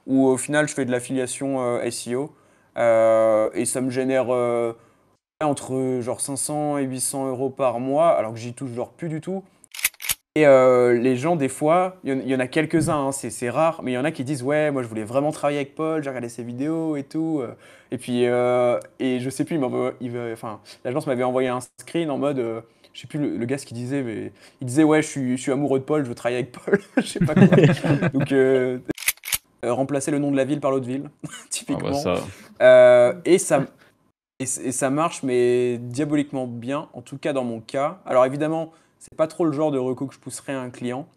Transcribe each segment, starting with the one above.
où au final je fais de l'affiliation SEO et ça me génère entre genre 500 et 800 euros par mois, alors que j'y touche genre plus du tout. Et les gens, des fois, il y en a quelques-uns, hein, c'est rare, mais il y en a qui disent ouais, moi je voulais vraiment travailler avec Paul, j'ai regardé ses vidéos et tout. Et puis, et je sais plus, enfin, l'agence m'avait envoyé un screen en mode, je sais plus le gars ce qu'il disait, mais il disait ouais, je suis amoureux de Paul, je veux travailler avec Paul, je sais pas quoi. Donc, remplacer le nom de la ville par l'autre ville, Ah bah typiquement. ça. Et ça marche, mais diaboliquement bien, en tout cas dans mon cas. Alors évidemment, c'est pas trop le genre de recours que je pousserais à un client.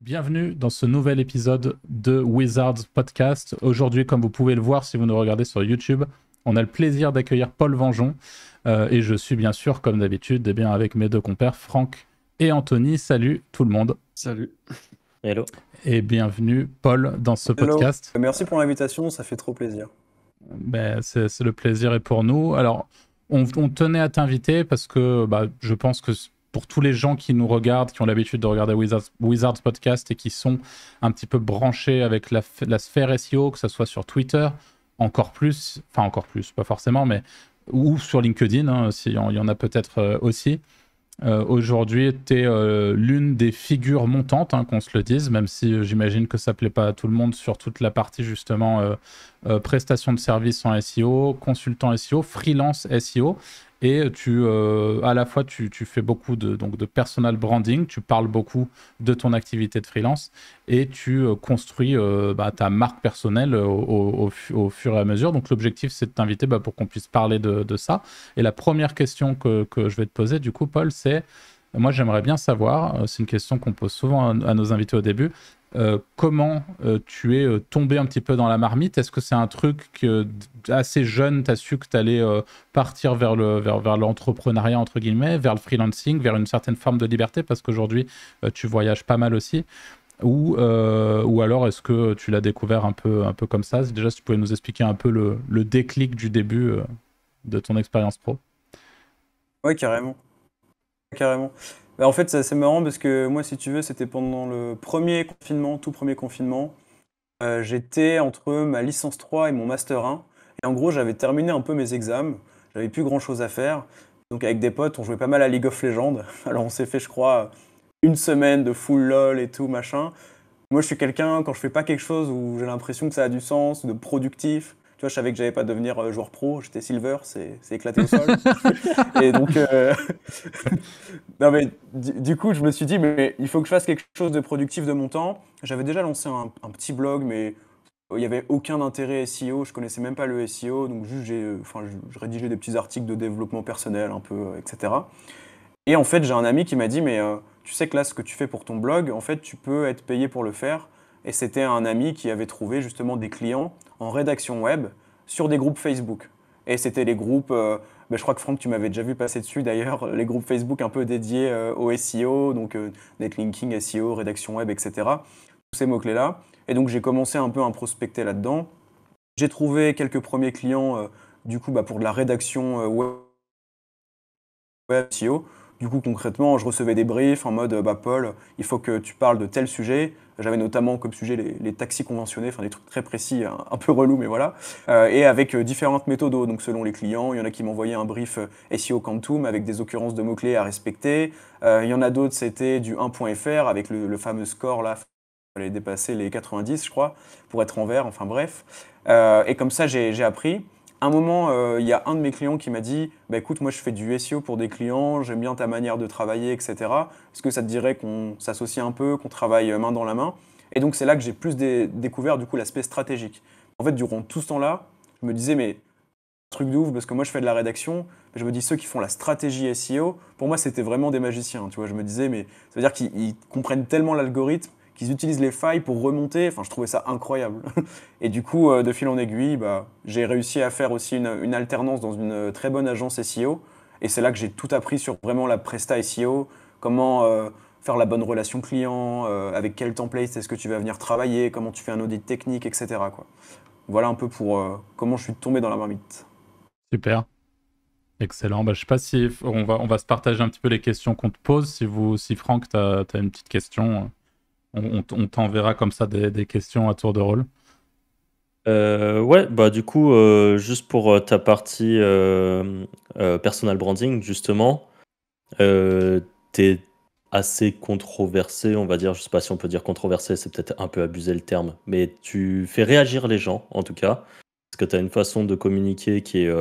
Bienvenue dans ce nouvel épisode de Wizards Podcast. Aujourd'hui, comme vous pouvez le voir si vous nous regardez sur YouTube, on a le plaisir d'accueillir Paul Vengeon. Et je suis bien sûr, comme d'habitude, avec mes deux compères, Franck et Anthony. Salut tout le monde. Salut. Hello. Et bienvenue, Paul, dans ce Hello. podcast. Merci pour l'invitation, ça fait trop plaisir. C'est le plaisir est pour nous. Alors, on tenait à t'inviter parce que je pense que pour tous les gens qui nous regardent, qui ont l'habitude de regarder Wizards Podcast et qui sont un petit peu branchés avec la sphère SEO, que ce soit sur Twitter, encore plus, pas forcément, mais ou sur LinkedIn, hein, il y en a peut-être aussi. Aujourd'hui, tu es l'une des figures montantes, hein, qu'on se le dise, même si j'imagine que ça plaît pas à tout le monde sur toute la partie justement prestation de services en SEO, consultant SEO, freelance SEO. Et à la fois, tu fais beaucoup de personal branding, tu parles beaucoup de ton activité de freelance et tu construis ta marque personnelle au fur et à mesure. Donc, l'objectif, c'est de t'inviter pour qu'on puisse parler de ça. Et la première question que je vais te poser, du coup, Paul, c'est, moi, j'aimerais bien savoir, c'est une question qu'on pose souvent à nos invités au début, comment tu es tombé un petit peu dans la marmite? Est-ce que c'est un truc que assez jeune, tu as su que tu allais partir vers l'entrepreneuriat, entre guillemets, vers le freelancing, vers une certaine forme de liberté, parce qu'aujourd'hui, tu voyages pas mal aussi, ou alors est-ce que tu l'as découvert un peu comme ça? Déjà, si tu pouvais nous expliquer un peu le déclic du début de ton expérience pro. Ouais, carrément. Carrément. En fait, c'est assez marrant parce que moi, si tu veux, c'était pendant le premier confinement, tout premier confinement. J'étais entre ma licence 3 et mon master 1. Et en gros, j'avais terminé un peu mes examens. J'avais plus grand-chose à faire. Donc avec des potes, on jouait pas mal à League of Legends. Alors on s'est fait, je crois, une semaine de full LOL et tout, machin. Moi, je suis quelqu'un, quand je fais pas quelque chose où j'ai l'impression que ça a du sens, de productif. Tu vois, je savais que j'allais pas devenir joueur pro. J'étais silver, c'est éclaté au sol. Et donc, non mais du coup, je me suis dit, mais il faut que je fasse quelque chose de productif de mon temps. J'avais déjà lancé un petit blog, mais il n'y avait aucun intérêt SEO. Je connaissais même pas le SEO, donc juste je rédigeais des petits articles de développement personnel, un peu, etc. Et en fait, j'ai un ami qui m'a dit, mais tu sais que là, ce que tu fais pour ton blog, en fait, tu peux être payé pour le faire. Et c'était un ami qui avait trouvé justement des clients en rédaction web sur des groupes Facebook. Et c'était les groupes, je crois que Franck, tu m'avais déjà vu passer dessus d'ailleurs, les groupes Facebook un peu dédiés au SEO, donc netlinking, SEO, rédaction web, etc. Tous ces mots-clés-là. Et donc j'ai commencé un peu à prospecter là-dedans. J'ai trouvé quelques premiers clients du coup pour de la rédaction web SEO. Du coup, concrètement, je recevais des briefs en mode Paul, il faut que tu parles de tel sujet. J'avais notamment comme sujet les taxis conventionnés, enfin des trucs très précis, un peu relous, mais voilà. Et avec différentes méthodes, donc selon les clients. Il y en a qui m'envoyaient un brief SEO Quantum avec des occurrences de mots-clés à respecter. Il y en a d'autres, c'était du 1.fr avec le fameux score là. Il fallait dépasser les 90, je crois, pour être en vert, enfin bref. Et comme ça, j'ai appris. À un moment, il y a un de mes clients qui m'a dit écoute, moi je fais du SEO pour des clients, j'aime bien ta manière de travailler, etc. Est-ce que ça te dirait qu'on s'associe un peu, qu'on travaille main dans la main? Et donc c'est là que j'ai plus découvert du coup l'aspect stratégique. En fait, durant tout ce temps-là, je me disais mais truc de ouf parce que moi je fais de la rédaction, mais je me dis ceux qui font la stratégie SEO, pour moi c'était vraiment des magiciens, tu vois. Je me disais mais ça veut dire qu'ils comprennent tellement l'algorithme qu'ils utilisent les failles pour remonter. Enfin, je trouvais ça incroyable. Et du coup, de fil en aiguille, j'ai réussi à faire aussi une alternance dans une très bonne agence SEO. Et c'est là que j'ai tout appris sur vraiment la presta SEO, comment faire la bonne relation client, avec quel template est-ce que tu vas venir travailler, comment tu fais un audit technique, etc., quoi. Voilà un peu pour comment je suis tombé dans la marmite. Super. Excellent. Bah, je sais pas si on va se partager un petit peu les questions qu'on te pose. Si Franck, tu as une petite question, on t'enverra comme ça des questions à tour de rôle. Ouais, bah du coup, juste pour ta partie personal branding, justement, t'es assez controversé, on va dire. Je sais pas si on peut dire controversé, c'est peut-être un peu abusé le terme, mais tu fais réagir les gens, en tout cas, parce que tu as une façon de communiquer qui est,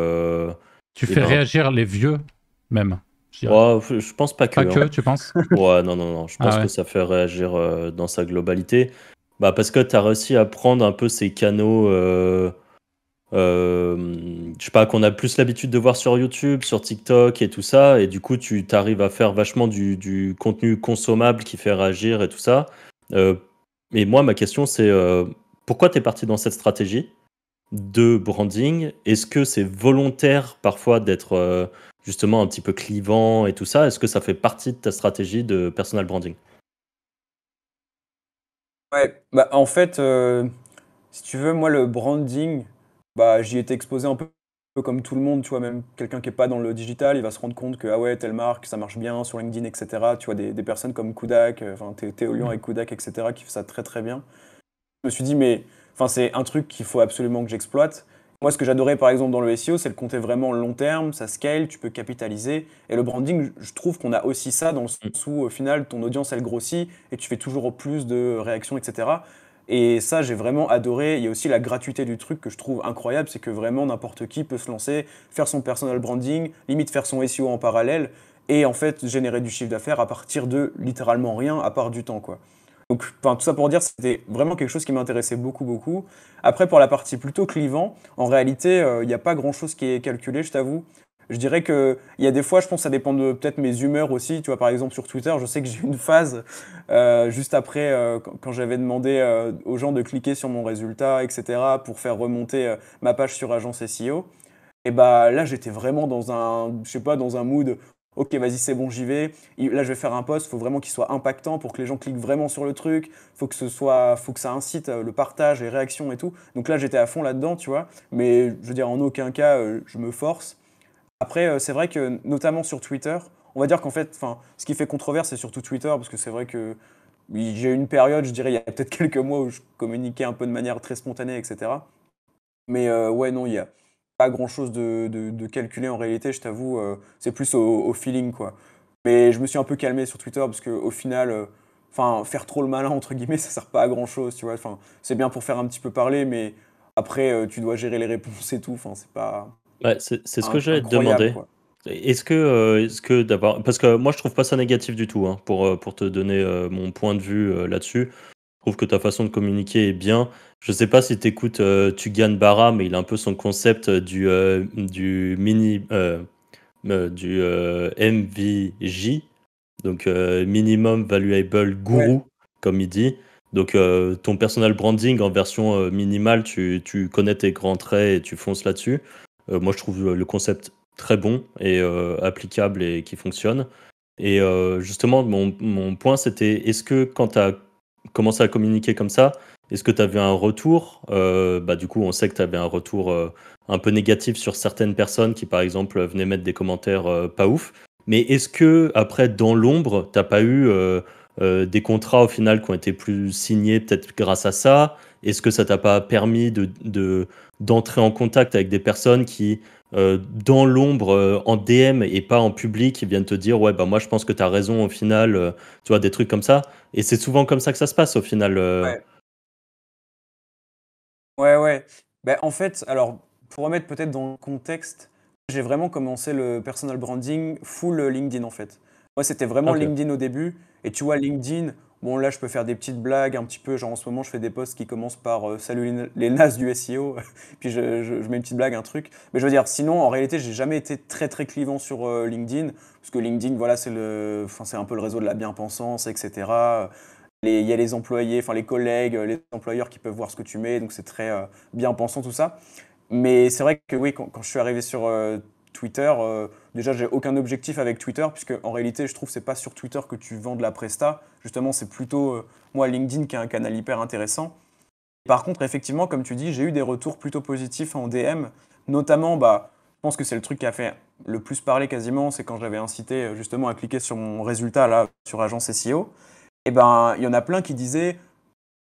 Tu eh fais ben, réagir les vieux, même, je dirais. ouais, je pense pas que, Pas hein. que, tu penses? Ouais, non, non, non, je Ah pense que ouais. ça fait réagir dans sa globalité. Bah, parce que tu as réussi à prendre un peu ces canaux. Je sais pas, qu'on a plus l'habitude de voir sur YouTube, sur TikTok et tout ça, et du coup, tu t'arrives à faire vachement du contenu consommable qui fait réagir et tout ça. Euh, et moi, ma question, c'est pourquoi tu es parti dans cette stratégie de branding? Est-ce que c'est volontaire parfois d'être justement un petit peu clivant et tout ça? Est-ce que ça fait partie de ta stratégie de personal branding? Ouais, bah en fait, si tu veux, moi le branding, bah j'y étais exposé un peu comme tout le monde, tu vois, même quelqu'un qui est pas dans le digital, il va se rendre compte que ah ouais, telle marque, ça marche bien sur LinkedIn, etc. Tu vois, des personnes comme Kudak, enfin Théo Lyon avec Kudak, etc., qui fait ça très très bien. Je me suis dit, mais enfin, c'est un truc qu'il faut absolument que j'exploite. Moi, ce que j'adorais par exemple dans le SEO, c'est le compter vraiment long terme, ça scale, tu peux capitaliser. Et le branding, je trouve qu'on a aussi ça dans le Mm. sens où au final, ton audience, elle grossit et tu fais toujours plus de réactions, etc. Et ça, j'ai vraiment adoré. Il y a aussi la gratuité du truc que je trouve incroyable, c'est que vraiment n'importe qui peut se lancer, faire son personal branding, limite faire son SEO en parallèle et en fait générer du chiffre d'affaires à partir de littéralement rien à part du temps, quoi. Donc, enfin, tout ça pour dire, c'était vraiment quelque chose qui m'intéressait beaucoup, beaucoup. Après, pour la partie plutôt clivant, en réalité, il n'y a pas grand-chose qui est calculé, je t'avoue. Je dirais que il y a des fois, je pense que ça dépend de peut-être mes humeurs aussi. Tu vois, par exemple, sur Twitter, je sais que j'ai eu une phase juste après, quand j'avais demandé aux gens de cliquer sur mon résultat, etc., pour faire remonter ma page sur Agence SEO. Et bah là, j'étais vraiment dans un, je sais pas, dans un mood. Ok, vas-y, c'est bon, j'y vais. Là, je vais faire un post. Il faut vraiment qu'il soit impactant pour que les gens cliquent vraiment sur le truc. Faut que ça incite le partage, les réactions et tout. Donc là, j'étais à fond là-dedans, tu vois. Mais je veux dire, en aucun cas, je me force. Après, c'est vrai que notamment sur Twitter, on va dire qu'en fait, enfin, ce qui fait controverse, c'est surtout Twitter, parce que c'est vrai que oui, j'ai eu une période, je dirais, il y a peut-être quelques mois où je communiquais un peu de manière très spontanée, etc. Mais ouais, non, il n'y a pas grand-chose de calculé en réalité, je t'avoue. C'est plus au feeling, quoi. Mais je me suis un peu calmé sur Twitter parce qu'au final, enfin, faire trop le malin, entre guillemets, ça sert pas à grand-chose, tu vois. Enfin, c'est bien pour faire un petit peu parler, mais après, tu dois gérer les réponses et tout. Enfin, c'est pas Ouais, c'est ce que j'allais te incroyable, demander. quoi. Est-ce que d'avoir. Parce que moi, je trouve pas ça négatif du tout, hein, pour te donner mon point de vue là-dessus. Je trouve que ta façon de communiquer est bien. Je sais pas si tu écoutes Tugan Barra, mais il a un peu son concept du MVJ, donc Minimum Valuable Ouais, Guru, comme il dit. Donc ton personal branding en version minimale, tu connais tes grands traits et tu fonces là-dessus. Moi, je trouve le concept très bon et applicable et qui fonctionne. Et justement, mon point, c'était est-ce que quand tu as commencé à communiquer comme ça, est-ce que tu avais un retour? Bah, du coup, on sait que tu avais un retour un peu négatif sur certaines personnes qui, par exemple, venaient mettre des commentaires pas ouf. Mais est-ce que, après, dans l'ombre, t'as pas eu des contrats au final qui ont été plus signés peut-être grâce à ça? Est-ce que ça t'a pas permis d'entrer en contact avec des personnes qui, dans l'ombre, en DM et pas en public, ils viennent te dire, ouais, bah moi je pense que tu as raison au final, tu vois, des trucs comme ça. Et c'est souvent comme ça que ça se passe au final. ouais, ouais, ouais. Ben, en fait, alors, pour remettre peut-être dans le contexte, j'ai vraiment commencé le personal branding full LinkedIn, en fait. Moi, c'était Ah, vraiment ok. LinkedIn au début. Et tu vois, LinkedIn, bon, là, je peux faire des petites blagues un petit peu. Genre, en ce moment, je fais des posts qui commencent par Salut les nazes du SEO. Puis je mets une petite blague, un truc. Mais je veux dire, sinon, en réalité, j'ai jamais été très, très clivant sur LinkedIn. Parce que LinkedIn, voilà, enfin, c'est un peu le réseau de la bien-pensance, etc. Il y a les employés, enfin les collègues, les employeurs qui peuvent voir ce que tu mets, donc c'est très bien pensant tout ça. Mais c'est vrai que oui, quand je suis arrivé sur Twitter, déjà j'ai aucun objectif avec Twitter, puisque en réalité je trouve que c'est pas sur Twitter que tu vends de la presta. Justement, c'est plutôt moi LinkedIn qui est un canal hyper intéressant. Par contre, effectivement, comme tu dis, j'ai eu des retours plutôt positifs en DM, notamment, je pense que c'est le truc qui a fait le plus parler quasiment, c'est quand j'avais incité justement à cliquer sur mon résultat là, sur Agence SEO. Et ben, il y en a plein qui disaient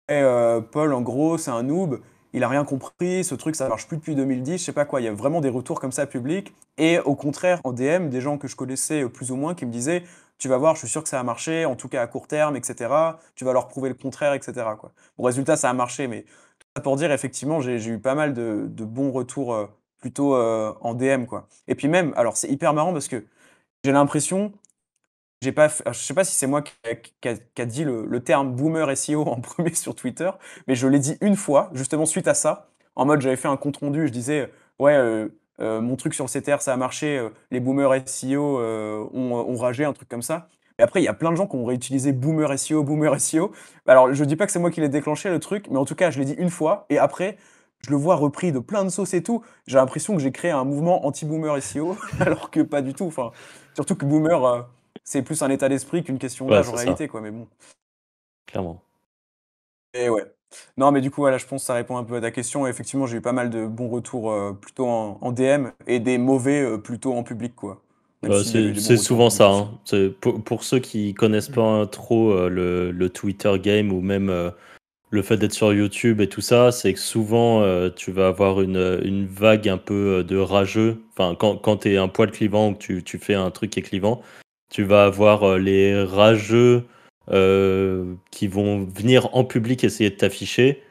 Paul, en gros, c'est un noob, il a rien compris, ce truc, ça marche plus depuis 2010, je sais pas quoi. Il y a vraiment des retours comme ça publics. Et au contraire, en DM, des gens que je connaissais plus ou moins qui me disaient, tu vas voir, je suis sûr que ça a marché, en tout cas à court terme, etc. Tu vas leur prouver le contraire, etc., quoi. Bon, résultat, ça a marché, mais tout ça pour dire, effectivement, j'ai eu pas mal de bons retours plutôt en DM, quoi. Et puis même, alors c'est hyper marrant parce que j'ai l'impression j'ai pas f je sais pas si c'est moi qui a dit le terme boomer SEO en premier sur Twitter, mais je l'ai dit une fois, justement suite à ça. En mode, j'avais fait un compte rendu, je disais: «Ouais, mon truc sur le CTR, ça a marché, les boomers SEO, ont ragé», un truc comme ça. Et après, il y a plein de gens qui ont réutilisé boomer SEO, boomer SEO. Alors, je dis pas que c'est moi qui l'ai déclenché le truc, mais en tout cas, je l'ai dit une fois et après, je le vois repris de plein de sauces et tout. J'ai l'impression que j'ai créé un mouvement anti-boomer SEO, alors que pas du tout. Enfin, surtout que boomer, c'est plus un état d'esprit qu'une question Ouais, d'âge en c'est ça, réalité, quoi, mais bon. clairement. Et ouais. Non, mais du coup, voilà, je pense que ça répond un peu à ta question. Et effectivement, j'ai eu pas mal de bons retours plutôt en DM et des mauvais plutôt en public, quoi. Même s'il y avait eu des bons C'est retours en souvent public ça, aussi. hein. Pour ceux qui connaissent pas trop le Twitter game ou même le fait d'être sur YouTube et tout ça, c'est que souvent tu vas avoir une vague un peu de rageux. Enfin, quand tu es un poil clivant ou que tu fais un truc qui est clivant, tu vas avoir les rageux qui vont venir en public essayer de t'afficher.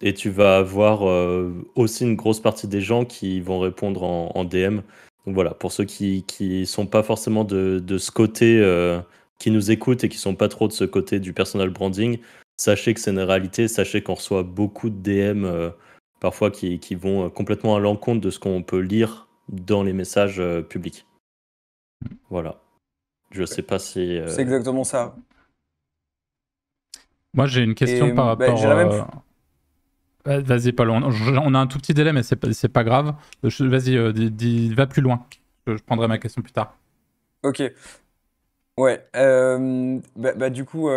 Et tu vas avoir aussi une grosse partie des gens qui vont répondre en DM. Donc voilà, pour ceux qui sont pas forcément de ce côté, qui nous écoutent et qui sont pas trop de ce côté du personal branding, sachez que c'est une réalité, sachez qu'on reçoit beaucoup de DM parfois qui vont complètement à l'encontre de ce qu'on peut lire dans les messages publics. Voilà. Je sais pas si... C'est exactement ça. Moi, j'ai une question Et par j'ai rapport. la même. Vas-y, Paul, on a un tout petit délai, mais c'est pas grave. Vas-y, va plus loin. Je prendrai ma question plus tard. Ok. Ouais, du coup,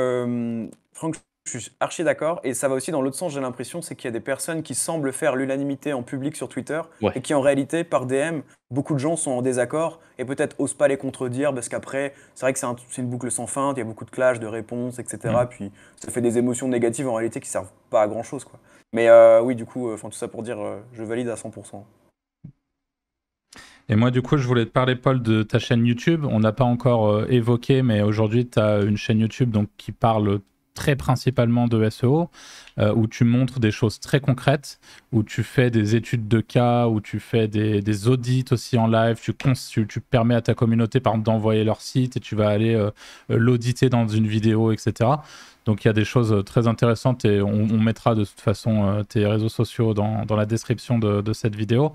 Franck, je suis archi d'accord et ça va aussi dans l'autre sens, j'ai l'impression, c'est qu'il y a des personnes qui semblent faire l'unanimité en public sur Twitter et Ouais. qui en réalité, par DM, beaucoup de gens sont en désaccord et peut-être osent pas les contredire parce qu'après, c'est vrai que c'est une boucle sans fin, il y a beaucoup de clash, de réponses, etc. Mm. Puis ça fait des émotions négatives en réalité qui servent pas à grand-chose, quoi. Mais oui, du coup, tout ça pour dire, je valide à 100%. Et moi, du coup, je voulais te parler, Paul, de ta chaîne YouTube. On n'a pas encore évoqué, mais aujourd'hui, tu as une chaîne YouTube donc, qui parle très principalement de SEO, où tu montres des choses très concrètes, où tu fais des études de cas, où tu fais des audits aussi en live, tu permets à ta communauté, par exemple, d'envoyer leur site et tu vas aller l'auditer dans une vidéo, etc. Donc il y a des choses très intéressantes et on mettra de toute façon tes réseaux sociaux dans la description de cette vidéo.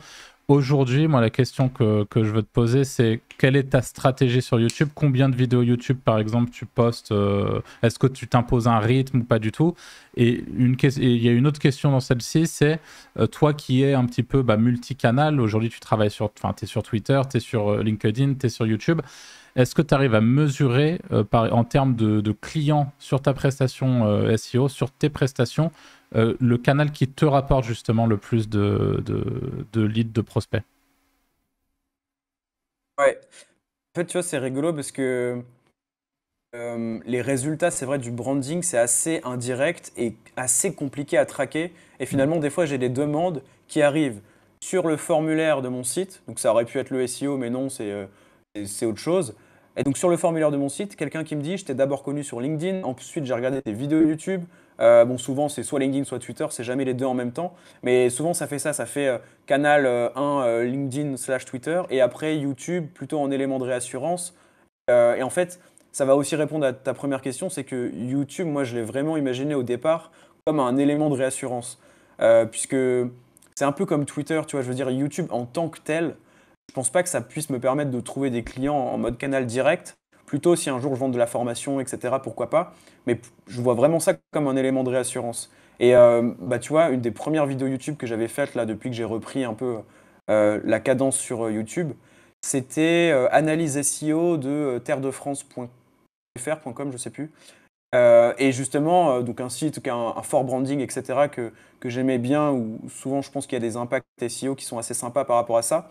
Aujourd'hui, moi, la question que je veux te poser, c'est quelle est ta stratégie sur YouTube? Combien de vidéos YouTube, par exemple, tu postes? Est-ce que tu t'imposes un rythme ou pas du tout? Et il y a une autre question dans celle-ci, c'est toi qui es un petit peu multicanal, aujourd'hui tu travailles tu es sur Twitter, tu es sur LinkedIn, tu es sur YouTube. Est-ce que tu arrives à mesurer en termes de clients sur ta prestation SEO, sur tes prestations, le canal qui te rapporte justement le plus de leads, de prospects? Ouais. En fait, tu vois, c'est rigolo parce que les résultats, c'est vrai, du branding, c'est assez indirect et assez compliqué à traquer. Et finalement, des fois, j'ai des demandes qui arrivent sur le formulaire de mon site. Donc, ça aurait pu être le SEO, mais non, c'est autre chose. Et donc, sur le formulaire de mon site, quelqu'un qui me dit, je t'ai d'abord connu sur LinkedIn, ensuite j'ai regardé tes vidéos YouTube. Bon, souvent, c'est soit LinkedIn, soit Twitter, c'est jamais les deux en même temps. Mais souvent, ça fait ça. Ça fait canal 1, LinkedIn/Twitter, et après YouTube, plutôt en élément de réassurance. Et en fait, ça va aussi répondre à ta première question, c'est que YouTube, moi, je l'ai vraiment imaginé au départ comme un élément de réassurance. Puisque c'est un peu comme Twitter, tu vois, je veux dire, YouTube en tant que tel, je pense pas que ça puisse me permettre de trouver des clients en mode canal direct. Plutôt si un jour je vends de la formation, etc., pourquoi pas. Mais je vois vraiment ça comme un élément de réassurance. Et tu vois, une des premières vidéos YouTube que j'avais faites là depuis que j'ai repris un peu la cadence sur YouTube, c'était analyse SEO de terredefrance.fr.com, je sais plus. Et justement, donc un site qui a un fort branding, etc., que j'aimais bien, où souvent je pense qu'il y a des impacts SEO qui sont assez sympas par rapport à ça.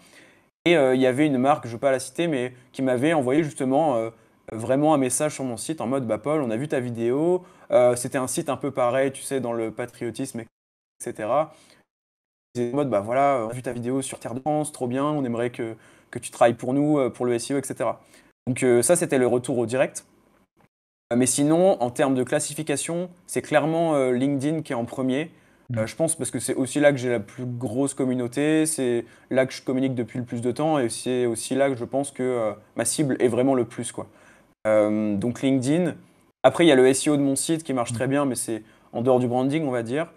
Et il y avait une marque, je ne veux pas la citer, mais qui m'avait envoyé justement vraiment un message sur mon site en mode bah, Paul, on a vu ta vidéo. C'était un site un peu pareil, tu sais, dans le patriotisme, etc. En mode bah voilà, on a vu ta vidéo sur Terre de France, trop bien, on aimerait que tu travailles pour nous, pour le SEO, etc. Donc ça, c'était le retour au direct. Mais sinon, en termes de classification, c'est clairement LinkedIn qui est en premier. Je pense parce que c'est aussi là que j'ai la plus grosse communauté, c'est là que je communique depuis le plus de temps et c'est aussi là que je pense que ma cible est vraiment le plus, quoi. Donc LinkedIn. Après, il y a le SEO de mon site qui marche très bien, mais c'est en dehors du branding, on va dire.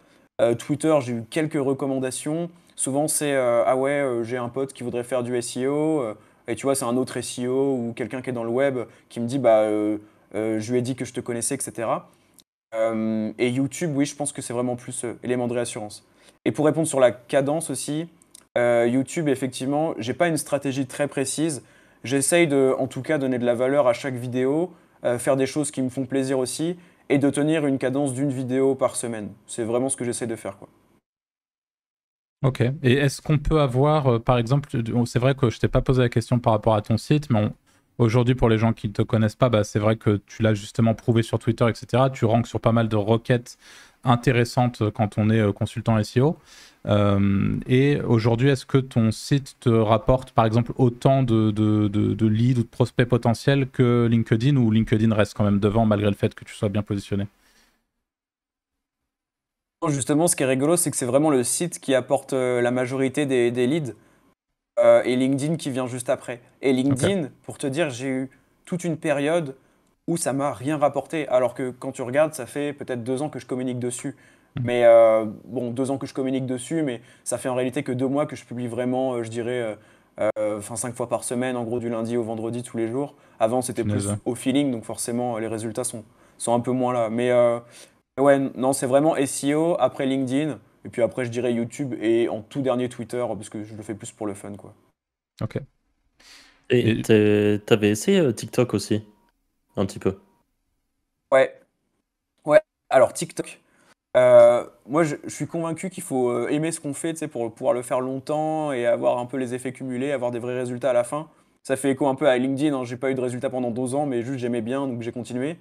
Twitter, j'ai eu quelques recommandations. Souvent, c'est ah ouais, j'ai un pote qui voudrait faire du SEO. Et tu vois, c'est un autre SEO ou quelqu'un qui est dans le web qui me dit bah, je lui ai dit que je te connaissais, etc. Et YouTube, oui, je pense que c'est vraiment plus élément de réassurance. Et pour répondre sur la cadence aussi, YouTube, effectivement, j'ai pas une stratégie très précise. J'essaye de, en tout cas, donner de la valeur à chaque vidéo, faire des choses qui me font plaisir aussi, et de tenir une cadence d'une vidéo par semaine. C'est vraiment ce que j'essaie de faire, quoi. Ok. Et est-ce qu'on peut avoir, par exemple, c'est vrai que je t'ai pas posé la question par rapport à ton site, mais aujourd'hui, pour les gens qui ne te connaissent pas, bah, c'est vrai que tu l'as justement prouvé sur Twitter, etc. Tu ranks sur pas mal de requêtes intéressantes quand on est consultant SEO. Et aujourd'hui, est-ce que ton site te rapporte, par exemple, autant de leads ou de prospects potentiels que LinkedIn, ou LinkedIn reste quand même devant malgré le fait que tu sois bien positionné? Justement, ce qui est rigolo, c'est que c'est vraiment le site qui apporte la majorité des leads. Et LinkedIn qui vient juste après. Et Ok. LinkedIn, pour te dire, j'ai eu toute une période où ça m'a rien rapporté. Alors que quand tu regardes, ça fait peut-être 2 ans que je communique dessus. Mm. Mais bon, 2 ans que je communique dessus, mais ça fait en réalité que 2 mois que je publie vraiment, je dirais, enfin 5 fois par semaine, en gros du lundi au vendredi tous les jours. Avant, c'était Punaise, plus ouais. au feeling, donc forcément, les résultats sont un peu moins là. Mais ouais, non, c'est vraiment SEO, après LinkedIn, et puis après, je dirais YouTube, et en tout dernier Twitter, parce que je le fais plus pour le fun, quoi. Ok. Et Et t'avais essayé TikTok aussi, un petit peu. Ouais, ouais. Alors TikTok, moi je suis convaincu qu'il faut aimer ce qu'on fait, tu sais, pour pouvoir le faire longtemps et avoir un peu les effets cumulés, avoir des vrais résultats à la fin. Ça fait écho un peu à LinkedIn, hein. J'ai pas eu de résultats pendant 2 ans, mais juste j'aimais bien, donc j'ai continué.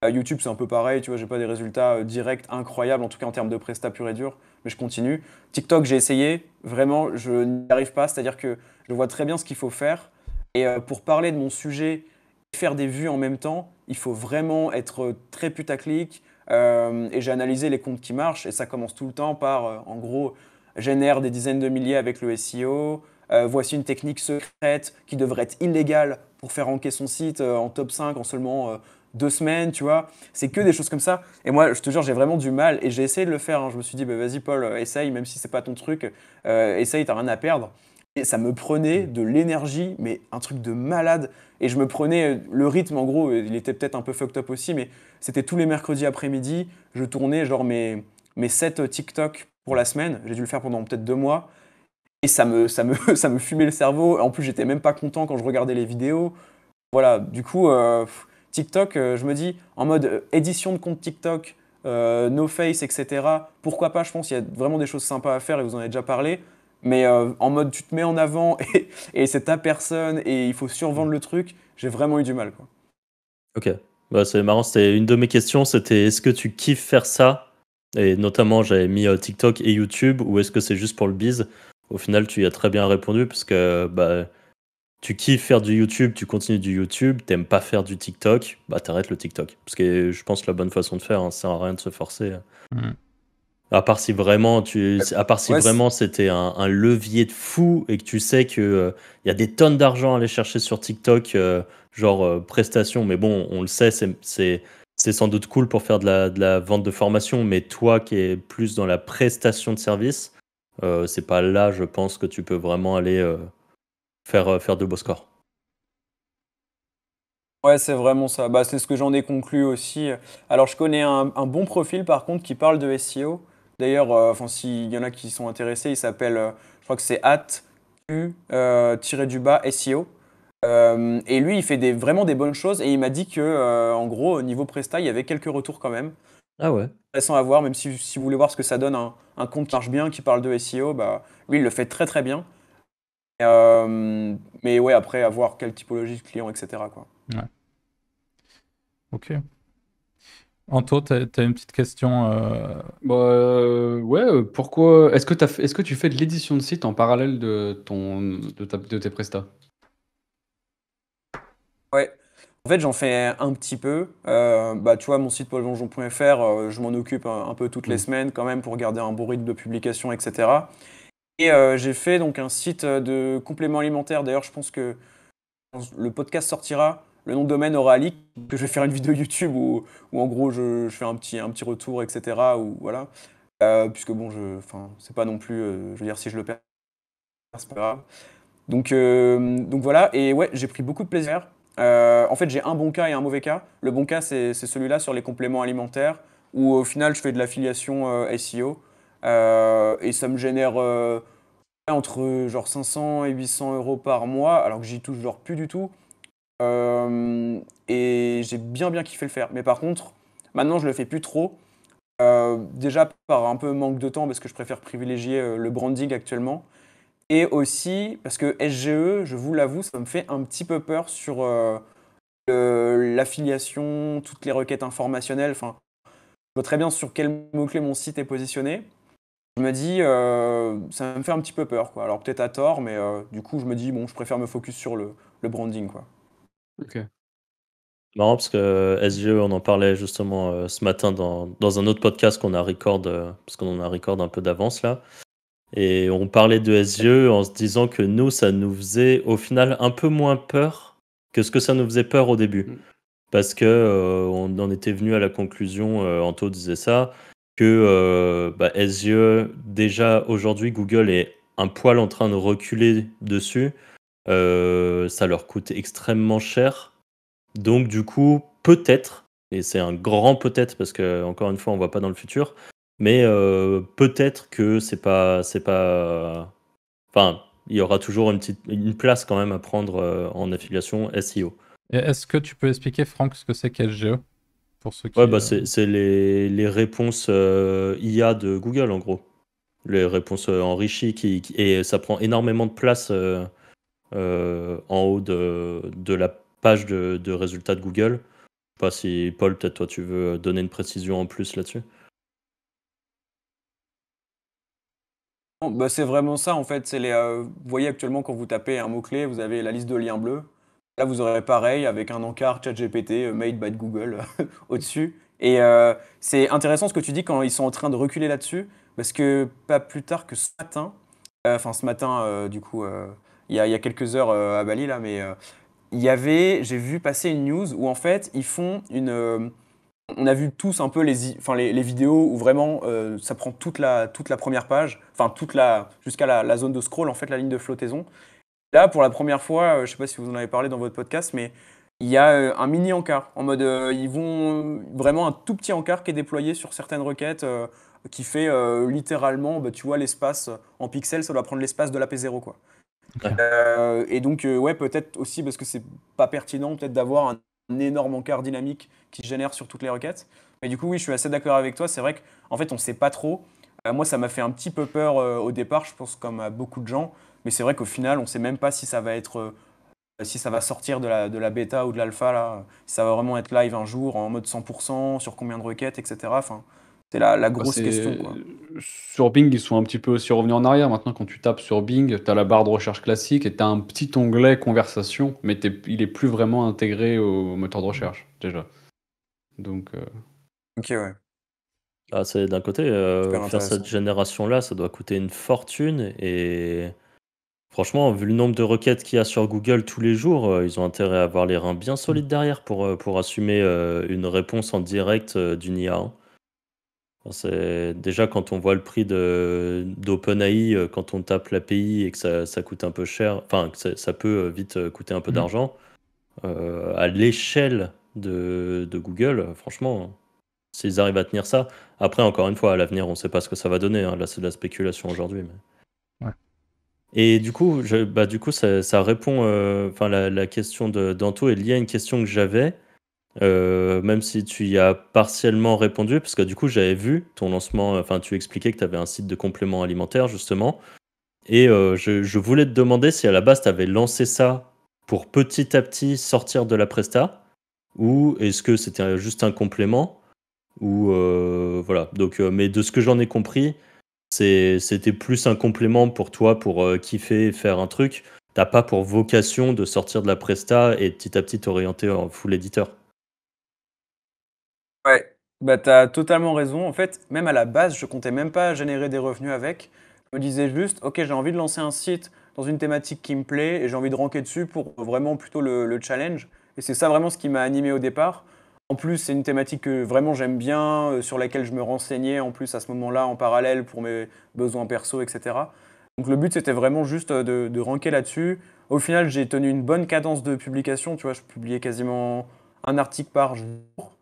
YouTube, c'est un peu pareil, tu vois, j'ai pas des résultats directs incroyables, en tout cas en termes de prestat pur et dur, mais je continue. TikTok, j'ai essayé, vraiment, je n'y arrive pas, c'est-à-dire que je vois très bien ce qu'il faut faire. Et pour parler de mon sujet et faire des vues en même temps, il faut vraiment être très putaclic. Et j'ai analysé les comptes qui marchent, et ça commence tout le temps par, en gros, génère des dizaines de milliers avec le SEO. Voici une technique secrète qui devrait être illégale pour faire ranker son site en top 5 en seulement 2 semaines, tu vois. C'est que des choses comme ça. Et moi, je te jure, j'ai vraiment du mal. Et j'ai essayé de le faire, hein. Je me suis dit, bah, vas-y, Paul, essaye, même si c'est pas ton truc. Essaye, t'as rien à perdre. Et ça me prenait de l'énergie, mais un truc de malade. Et je me prenais le rythme, en gros, il était peut-être un peu fucked up aussi, mais c'était tous les mercredis après-midi. Je tournais genre mes 7 TikTok pour la semaine. J'ai dû le faire pendant peut-être 2 mois. Et ça me fumait le cerveau. En plus, j'étais même pas content quand je regardais les vidéos. Voilà, du coup, TikTok, je me dis, en mode édition de compte TikTok, no face, etc. Pourquoi pas, je pense qu'il y a vraiment des choses sympas à faire et vous en avez déjà parlé. Mais en mode, tu te mets en avant et c'est ta personne et il faut survendre le truc, j'ai vraiment eu du mal, quoi. Ok. Bah, c'est marrant, c'était une de mes questions, c'était est-ce que tu kiffes faire ça? Et notamment, j'avais mis TikTok et YouTube, ou est-ce que c'est juste pour le bise? Au final, tu y as très bien répondu, parce que bah, tu kiffes faire du YouTube, tu continues du YouTube, t'aimes pas faire du TikTok, bah t'arrêtes le TikTok. Parce que je pense que la bonne façon de faire, hein, ça sert à rien de se forcer. Mm. À part si vraiment, à part si Ouais, vraiment c'était un levier de fou et que tu sais que y a des tonnes d'argent à aller chercher sur TikTok, genre prestations. Mais bon, on le sait, c'est sans doute cool pour faire de la vente de formation. Mais toi qui es plus dans la prestation de service, c'est pas là, je pense, que tu peux vraiment aller faire de beaux scores. ouais, c'est vraiment ça. Bah, c'est ce que j'en ai conclu aussi. Alors, je connais un bon profil, par contre, qui parle de SEO. D'ailleurs, enfin, s'il y en a qui sont intéressés, il s'appelle, je crois que c'est @u-SEO. Et lui, il fait vraiment des bonnes choses. Et il m'a dit que, en gros, au niveau Presta, il y avait quelques retours quand même. Ah ouais. Intéressant à voir, même si vous voulez voir ce que ça donne, un compte qui marche bien, qui parle de SEO, bah, lui, il le fait très très bien. Mais ouais, après, à voir quelle typologie de client, etc., quoi. Ok. Anto, t'as une petite question Ouais, pourquoi est-ce que tu fais de l'édition de site en parallèle de tes prestats? Ouais. En fait, j'en fais un petit peu. Bah, tu vois, mon site paulvengeon.fr, je m'en occupe un peu toutes les semaines quand même pour garder un bon rythme de publication, etc. Et j'ai fait donc un site de compléments alimentaires. D'ailleurs, je pense que quand le podcast sortira, le nom de domaine aura leak, que je vais faire une vidéo YouTube où en gros je fais un petit retour, etc. Ou voilà. Puisque bon, enfin, c'est pas non plus, je veux dire, si je le perds, c'est pas grave. Donc voilà, et ouais, j'ai pris beaucoup de plaisir. En fait, j'ai un bon cas et un mauvais cas. Le bon cas, c'est celui-là sur les compléments alimentaires, où au final, je fais de l'affiliation SEO. Et ça me génère entre genre 500 et 800 euros par mois, alors que j'y touche genre plus du tout. Et j'ai bien kiffé le faire. Mais par contre, maintenant, je le fais plus trop. Déjà par un peu manque de temps, parce que je préfère privilégier le branding actuellement. Et aussi parce que SGE, je vous l'avoue, ça me fait un petit peu peur sur l'affiliation, toutes les requêtes informationnelles. Enfin, je vois très bien sur quel mot-clé mon site est positionné. Je me dis, ça me fait un petit peu peur, quoi. Alors peut-être à tort, mais du coup, je me dis, bon, je préfère me focus sur le branding, quoi. Ok. Marrant parce que SGE, on en parlait justement ce matin dans un autre podcast qu'on a record, parce qu'on en a record un peu d'avance là. Et on parlait de SGE en se disant que nous, ça nous faisait au final un peu moins peur que ce que ça nous faisait peur au début. Parce que on en était venu à la conclusion, Anto disait ça, que SGE, déjà aujourd'hui, Google est un poil en train de reculer dessus. Ça leur coûte extrêmement cher. Donc du coup, peut-être, et c'est un grand peut-être parce que encore une fois, on voit pas dans le futur, mais peut-être que enfin, il y aura toujours une place quand même à prendre en affiliation SEO. Et est-ce que tu peux expliquer, Franck, ce que c'est qu'SGE pour ceux qui... Ouais, bah c'est les réponses IA de Google en gros. Les réponses enrichies et ça prend énormément de place en haut de la page de résultats de Google. Je sais pas si Paul, peut-être toi tu veux donner une précision en plus là-dessus. Non, bah, c'est vraiment ça, en fait. Vous voyez actuellement, quand vous tapez un mot-clé, vous avez la liste de liens bleus. Là, vous aurez pareil avec un encart ChatGPT made by Google au-dessus. Et c'est intéressant ce que tu dis quand ils sont en train de reculer là-dessus, parce que pas plus tard que ce matin, du coup, il y a quelques heures à Bali, là, mais j'ai vu passer une news où en fait, ils font on a vu tous un peu les vidéos où vraiment ça prend toute la première page, enfin jusqu'à la zone de scroll, en fait, la ligne de flottaison. Là, pour la première fois, je ne sais pas si vous en avez parlé dans votre podcast, mais il y a un mini encart. En mode, ils vont vraiment un tout petit encart qui est déployé sur certaines requêtes, qui fait littéralement, bah, tu vois, l'espace en pixels, ça doit prendre l'espace de la P0, quoi. Ok. Et donc, ouais, peut-être aussi parce que c'est pas pertinent, peut-être d'avoir un énorme encart dynamique qui se génère sur toutes les requêtes. Mais du coup, oui, je suis assez d'accord avec toi. C'est vrai qu'en fait, on ne sait pas trop. Moi, ça m'a fait un petit peu peur au départ, je pense, comme à beaucoup de gens. Mais c'est vrai qu'au final, on ne sait même pas si ça va si ça va sortir de la bêta ou de l'alpha, là. Si ça va vraiment être live un jour en mode 100%, sur combien de requêtes, etc. Enfin, c'est la Bah, grosse question, quoi. sur Bing, ils sont un petit peu aussi revenus en arrière. Maintenant, quand tu tapes sur Bing, tu as la barre de recherche classique et tu as un petit onglet conversation, mais il est plus vraiment intégré au moteur de recherche, déjà. Donc, Ok, ouais. Ah, c'est d'un côté, Super faire cette intéressant. génération-là, ça doit coûter une fortune. Et franchement, vu le nombre de requêtes qu'il y a sur Google tous les jours, ils ont intérêt à avoir les reins bien solides derrière pour assumer une réponse en direct d'une IA, hein. Enfin, déjà, quand on voit le prix d'OpenAI, quand on tape l'API et que ça coûte un peu cher, enfin, que ça peut vite coûter un peu d'argent, à l'échelle de Google, franchement, s'ils arrivent à tenir ça. Après, encore une fois, à l'avenir, on ne sait pas ce que ça va donner, hein. Là, c'est de la spéculation aujourd'hui. Mais... Ouais. Et du coup ça répond, enfin la question d'Anto est liée à une question que j'avais, même si tu y as partiellement répondu, parce que du coup j'avais vu ton lancement, enfin tu expliquais que tu avais un site de compléments alimentaires justement, et je voulais te demander si à la base tu avais lancé ça pour petit à petit sortir de la presta, ou est-ce que c'était juste un complément, ou voilà. Donc, mais de ce que j'en ai compris, c'était plus un complément pour toi, pour kiffer et faire un truc. T'as pas pour vocation de sortir de la presta et petit à petit t'orienter en full éditeur. Ouais, bah, t'as totalement raison. En fait, même à la base, je comptais même pas générer des revenus avec. Je me disais juste, ok, j'ai envie de lancer un site dans une thématique qui me plaît et j'ai envie de ranker dessus pour vraiment plutôt le challenge. Et c'est ça vraiment ce qui m'a animé au départ. En plus, c'est une thématique que vraiment j'aime bien, sur laquelle je me renseignais en plus à ce moment-là en parallèle pour mes besoins perso, etc. Donc le but, c'était vraiment juste de ranker là-dessus. Au final, j'ai tenu une bonne cadence de publication. Tu vois, je publiais quasiment un article par jour.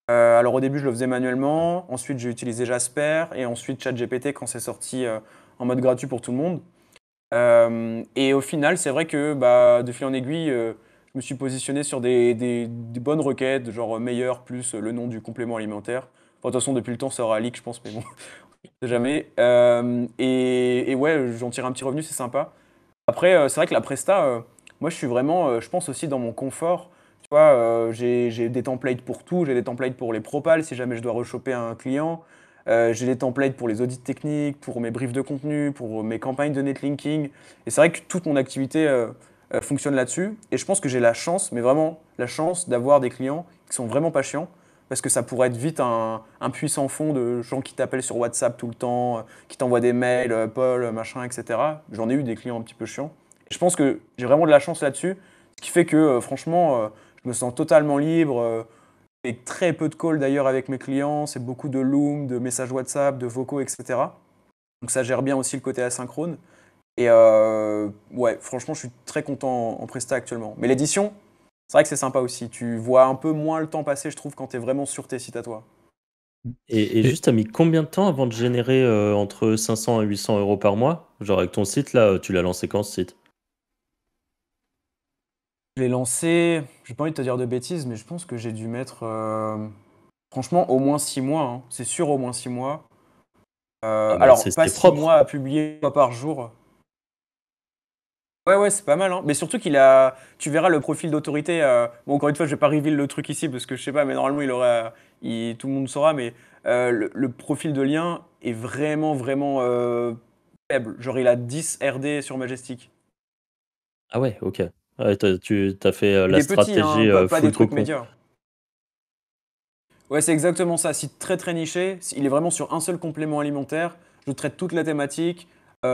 Alors au début, je le faisais manuellement. Ensuite, j'ai utilisé Jasper et ensuite ChatGPT quand c'est sorti en mode gratuit pour tout le monde. Et au final, c'est vrai que bah, de fil en aiguille, je me suis positionné sur des bonnes requêtes, genre meilleur plus le nom du complément alimentaire. Enfin, de toute façon, depuis le temps, ça aura leak, je pense, mais bon, on sait jamais. Et ouais, j'en tire un petit revenu, c'est sympa. Après, c'est vrai que la presta, moi je suis vraiment, je pense aussi dans mon confort. Tu vois, j'ai des templates pour tout. J'ai des templates pour les propals si jamais je dois rechoper un client. J'ai des templates pour les audits techniques, pour mes briefs de contenu, pour mes campagnes de netlinking. Et c'est vrai que toute mon activité fonctionne là-dessus. Et je pense que j'ai la chance, mais vraiment la chance d'avoir des clients qui sont vraiment pas chiants. Parce que ça pourrait être vite un puissant fond de gens qui t'appellent sur WhatsApp tout le temps, qui t'envoient des mails, Paul, machin, etc. J'en ai eu des clients un petit peu chiants. Et je pense que j'ai vraiment de la chance là-dessus, ce qui fait que franchement, je me sens totalement libre. Et très peu de calls d'ailleurs avec mes clients, c'est beaucoup de Loom, de messages WhatsApp, de vocaux, etc. Donc ça gère bien aussi le côté asynchrone. Et ouais, franchement, je suis très content en Presta actuellement. Mais l'édition, c'est vrai que c'est sympa aussi. Tu vois un peu moins le temps passer, je trouve, quand tu es vraiment sur tes sites à toi. Et Et juste, t'as mis combien de temps avant de générer entre 500 et 800 euros par mois? Genre avec ton site là, tu l'as lancé quand ce site? Je l'ai lancé, j'ai pas envie de te dire de bêtises, mais je pense que j'ai dû mettre, franchement, au moins 6 mois, hein. C'est sûr, au moins 6 mois. Ah bah Alors, pas c'est 6 propre. mois à publier une fois par jour. Ouais, ouais, c'est pas mal, hein. Mais surtout qu'il a. Tu verras le profil d'autorité. Bon, encore une fois, je vais pas reveal le truc ici parce que je sais pas, mais normalement, il aurait. Tout le monde saura, mais le profil de lien est vraiment, vraiment faible. Genre, il a 10 RD sur Majestic. Ah ouais, ok. Ouais, tu as fait Et la des petits, hein, stratégie pas des full trucs cocon. médias. Ouais, c'est exactement ça. Site très très niché. Il est vraiment sur un seul complément alimentaire. Je traite toute la thématique,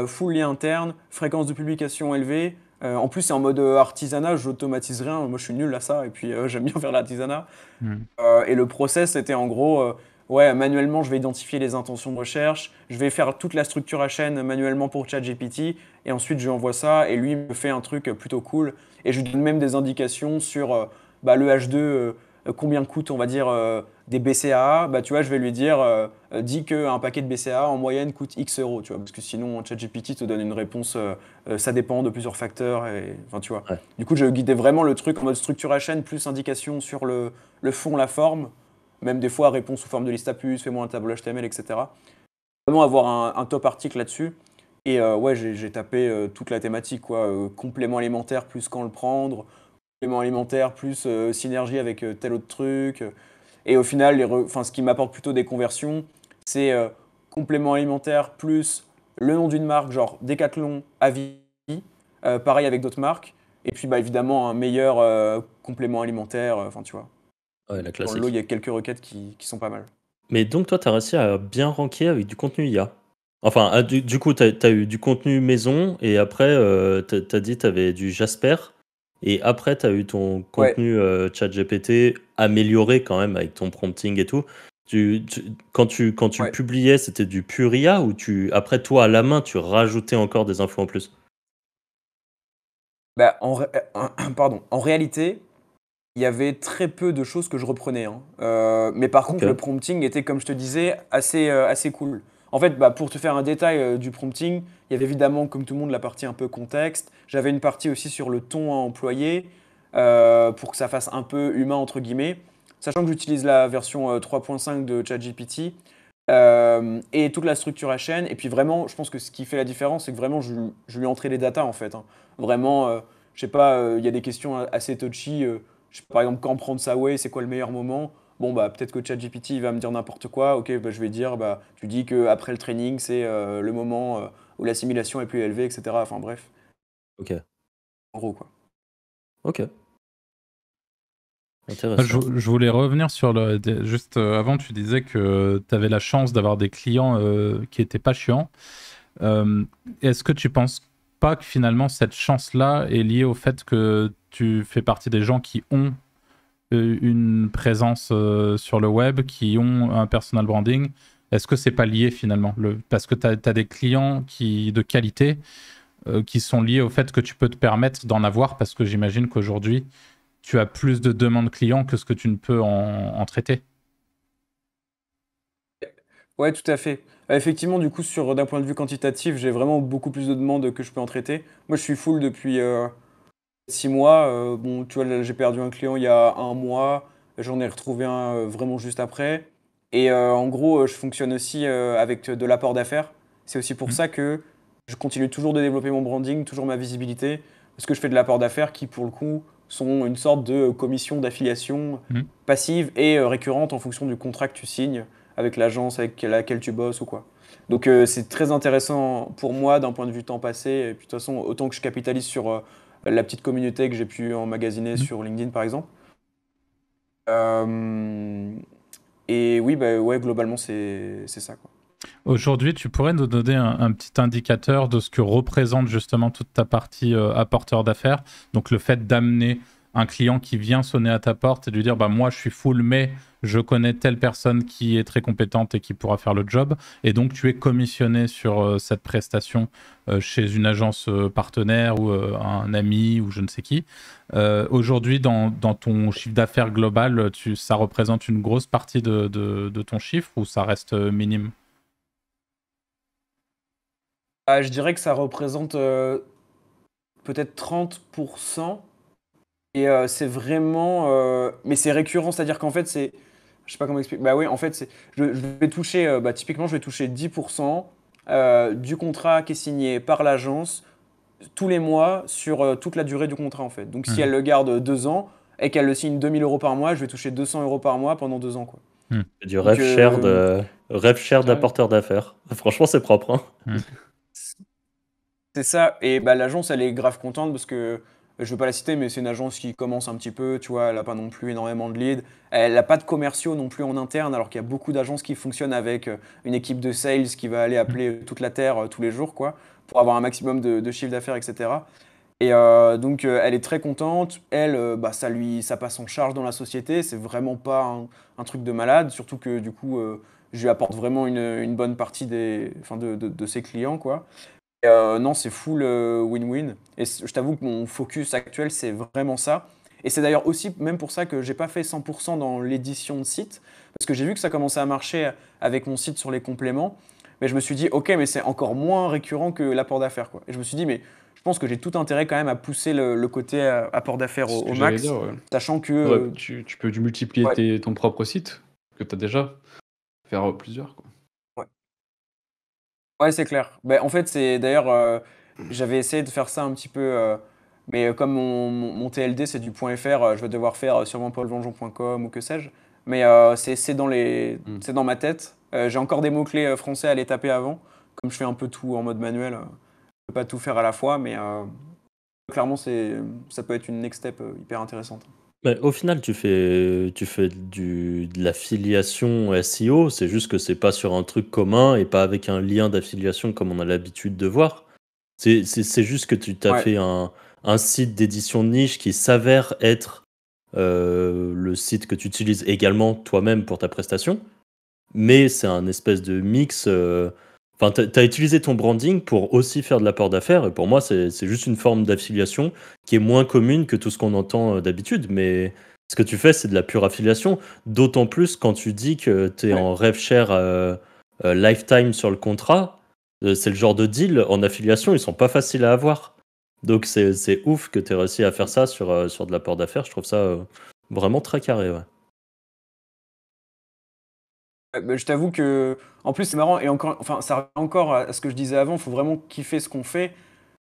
full lien interne, fréquence de publication élevée. En plus, c'est en mode artisanat, j'automatise rien. Moi, je suis nul à ça et puis j'aime bien faire l'artisanat. Hmm. Et le process, c'était en gros, ouais, manuellement, je vais identifier les intentions de recherche. Je vais faire toute la structure à chaîne manuellement pour ChatGPT. Et ensuite, je lui envoie ça et lui me fait un truc plutôt cool. Et je lui donne même des indications sur bah, le H2, combien coûte, on va dire, des BCAA. Bah, tu vois, je vais lui dire, dis qu'un paquet de BCAA en moyenne coûte X euros, tu vois. Parce que sinon, ChatGPT te donne une réponse, ça dépend de plusieurs facteurs. Et, enfin, tu vois. Ouais. Du coup, je guidais vraiment le truc en mode structure à chaîne plus indication sur le fond, la forme. Même des fois, réponse sous forme de liste à puces, fais-moi un tableau HTML, etc. Vraiment avoir un top article là-dessus. Et ouais, j'ai tapé toute la thématique, quoi. Complément alimentaire plus quand le prendre, complément alimentaire plus synergie avec tel autre truc. Et au final, enfin, ce qui m'apporte plutôt des conversions, c'est complément alimentaire plus le nom d'une marque, genre Decathlon, Avis, pareil avec d'autres marques. Et puis bah, évidemment, un meilleur complément alimentaire, enfin tu vois. Ouais, la Dans le lot, il y classique. a quelques requêtes qui sont pas mal. Mais donc toi, tu as réussi à bien ranker avec du contenu IA. Enfin, du coup, tu as eu du contenu maison et après, tu as dit tu avais du Jasper et après, tu as eu ton Ouais, contenu ChatGPT amélioré quand même avec ton prompting et tout. Quand tu ouais. publiais, c'était du pur IA ou après, toi, à la main, tu rajoutais encore des infos en plus? Bah, pardon. En réalité, il y avait très peu de choses que je reprenais, hein. Mais par Ok. contre, le prompting était, comme je te disais, assez cool. En fait, pour te faire un détail du prompting, il y avait évidemment, comme tout le monde, la partie un peu contexte. J'avais une partie aussi sur le ton à employer pour que ça fasse un peu humain, entre guillemets. Sachant que j'utilise la version 3.5 de ChatGPT et toute la structure à chaîne. Et puis vraiment, je pense que ce qui fait la différence, c'est que vraiment, je lui entrais les datas en fait. Hein. Vraiment, je sais pas, il y a des questions assez touchy. Je sais pas, par exemple, quand prendre sa way, c'est quoi le meilleur moment? Bon, peut-être que ChatGPT il va me dire n'importe quoi. Ok, je vais dire, tu dis qu'après le training, c'est le moment où l'assimilation est plus élevée, etc. Enfin bref, Ok, en gros quoi. ok, Je, intéressant. je voulais revenir sur juste avant, tu disais que tu avais la chance d'avoir des clients qui étaient pas chiants. Est-ce que tu penses pas que finalement cette chance-là est liée au fait que tu fais partie des gens qui ont une présence sur le web, qui ont un personal branding? Est-ce que c'est pas lié finalement parce que tu as des clients de qualité qui sont liés au fait que tu peux te permettre d'en avoir, parce que j'imagine qu'aujourd'hui, tu as plus de demandes clients que ce que tu ne peux en traiter. Ouais, tout à fait. Effectivement, du coup, d'un point de vue quantitatif, j'ai vraiment beaucoup plus de demandes que je peux en traiter. Moi, je suis full depuis 6 mois. Bon, tu vois, là, j'ai perdu un client il y a un mois. J'en ai retrouvé un vraiment juste après. Et en gros, je fonctionne aussi avec de l'apport d'affaires. C'est aussi pour Mm. ça que je continue toujours de développer mon branding, toujours ma visibilité, parce que je fais de l'apport d'affaires qui, pour le coup, sont une sorte de commission d'affiliation Mm. passive et récurrente en fonction du contrat que tu signes avec l'agence avec laquelle tu bosses ou quoi. Donc c'est très intéressant pour moi d'un point de vue temps passé. Et puis de toute façon, autant que je capitalise sur la petite communauté que j'ai pu emmagasiner Mm. sur LinkedIn par exemple. Euh, et oui, ouais, globalement c'est ça quoi. Aujourd'hui, tu pourrais nous donner un petit indicateur de ce que représente justement toute ta partie apporteur d'affaires. Donc le fait d'amener un client qui vient sonner à ta porte et de lui dire moi je suis full mais je connais telle personne qui est très compétente et qui pourra faire le job, et donc tu es commissionné sur cette prestation chez une agence partenaire ou un ami ou je ne sais qui. Aujourd'hui, dans ton chiffre d'affaires global, ça représente une grosse partie de ton chiffre, ou ça reste minime? Je dirais que ça représente peut-être 30%. Et c'est vraiment. Mais c'est récurrent, c'est-à-dire qu'en fait, c'est. Je sais pas comment expliquer. Bah oui, en fait, je vais toucher. Typiquement, je vais toucher 10% du contrat qui est signé par l'agence tous les mois sur toute la durée du contrat, en fait. Donc, si Mhm. elle le garde 2 ans et qu'elle le signe 2 000 € par mois, je vais toucher 200 € par mois pendant 2 ans, quoi. Mhm. C'est du Donc, rêve cher Ouais. d'apporteur d'affaires. Franchement, c'est propre, hein. Mhm. c'est ça. Et l'agence, elle est grave contente parce que, je veux pas la citer, mais c'est une agence qui commence un petit peu, tu vois, elle a pas non plus énormément de leads. Elle n'a pas de commerciaux non plus en interne, alors qu'il y a beaucoup d'agences qui fonctionnent avec une équipe de sales qui va aller appeler toute la terre tous les jours, quoi, pour avoir un maximum de chiffre d'affaires, etc. Et donc, elle est très contente. Elle, ça passe en charge dans la société. C'est vraiment pas un truc de malade, surtout que du coup, je lui apporte vraiment une bonne partie de ses clients, quoi. Non, c'est full win-win. Et je t'avoue que mon focus actuel, c'est vraiment ça. Et c'est d'ailleurs aussi même pour ça que j'ai pas fait 100% dans l'édition de site, parce que j'ai vu que ça commençait à marcher avec mon site sur les compléments. Mais je me suis dit, ok, mais c'est encore moins récurrent que l'apport d'affaires, quoi. Et je me suis dit, mais je pense que j'ai tout intérêt quand même à pousser le côté apport d'affaires C'est ce au que j'allais max, dire, ouais. sachant que Ouais, tu peux multiplier ouais, ton propre site que tu as déjà, faire plusieurs, quoi. ouais. Ouais, c'est clair. En fait, c'est d'ailleurs, j'avais essayé de faire ça un petit peu, mais comme mon TLD c'est du .fr, je vais devoir faire sûrement paulvengeon.com ou que sais-je. Mais Mm. c'est dans ma tête. J'ai encore des mots-clés français à les taper avant. Comme je fais un peu tout en mode manuel, je peux pas tout faire à la fois, mais clairement, ça peut être une next step hyper intéressante. Mais au final, tu fais de l'affiliation SEO, c'est juste que c'est pas sur un truc commun et pas avec un lien d'affiliation comme on a l'habitude de voir. C'est juste que tu t'as Ouais. fait un site d'édition de niche qui s'avère être le site que tu utilises également toi-même pour ta prestation, mais c'est un espèce de mix. Enfin, t'as utilisé ton branding pour aussi faire de l'apport d'affaires, et pour moi, c'est juste une forme d'affiliation qui est moins commune que tout ce qu'on entend d'habitude, mais ce que tu fais, c'est de la pure affiliation, d'autant plus quand tu dis que tu es Ouais. en rev share lifetime sur le contrat, c'est le genre de deal en affiliation, ils sont pas faciles à avoir. Donc c'est ouf que tu aies réussi à faire ça sur de l'apport d'affaires. Je trouve ça vraiment très carré. Ouais. Je t'avoue que, en plus, c'est marrant, et encore, enfin, ça revient encore à ce que je disais avant, il faut vraiment kiffer ce qu'on fait.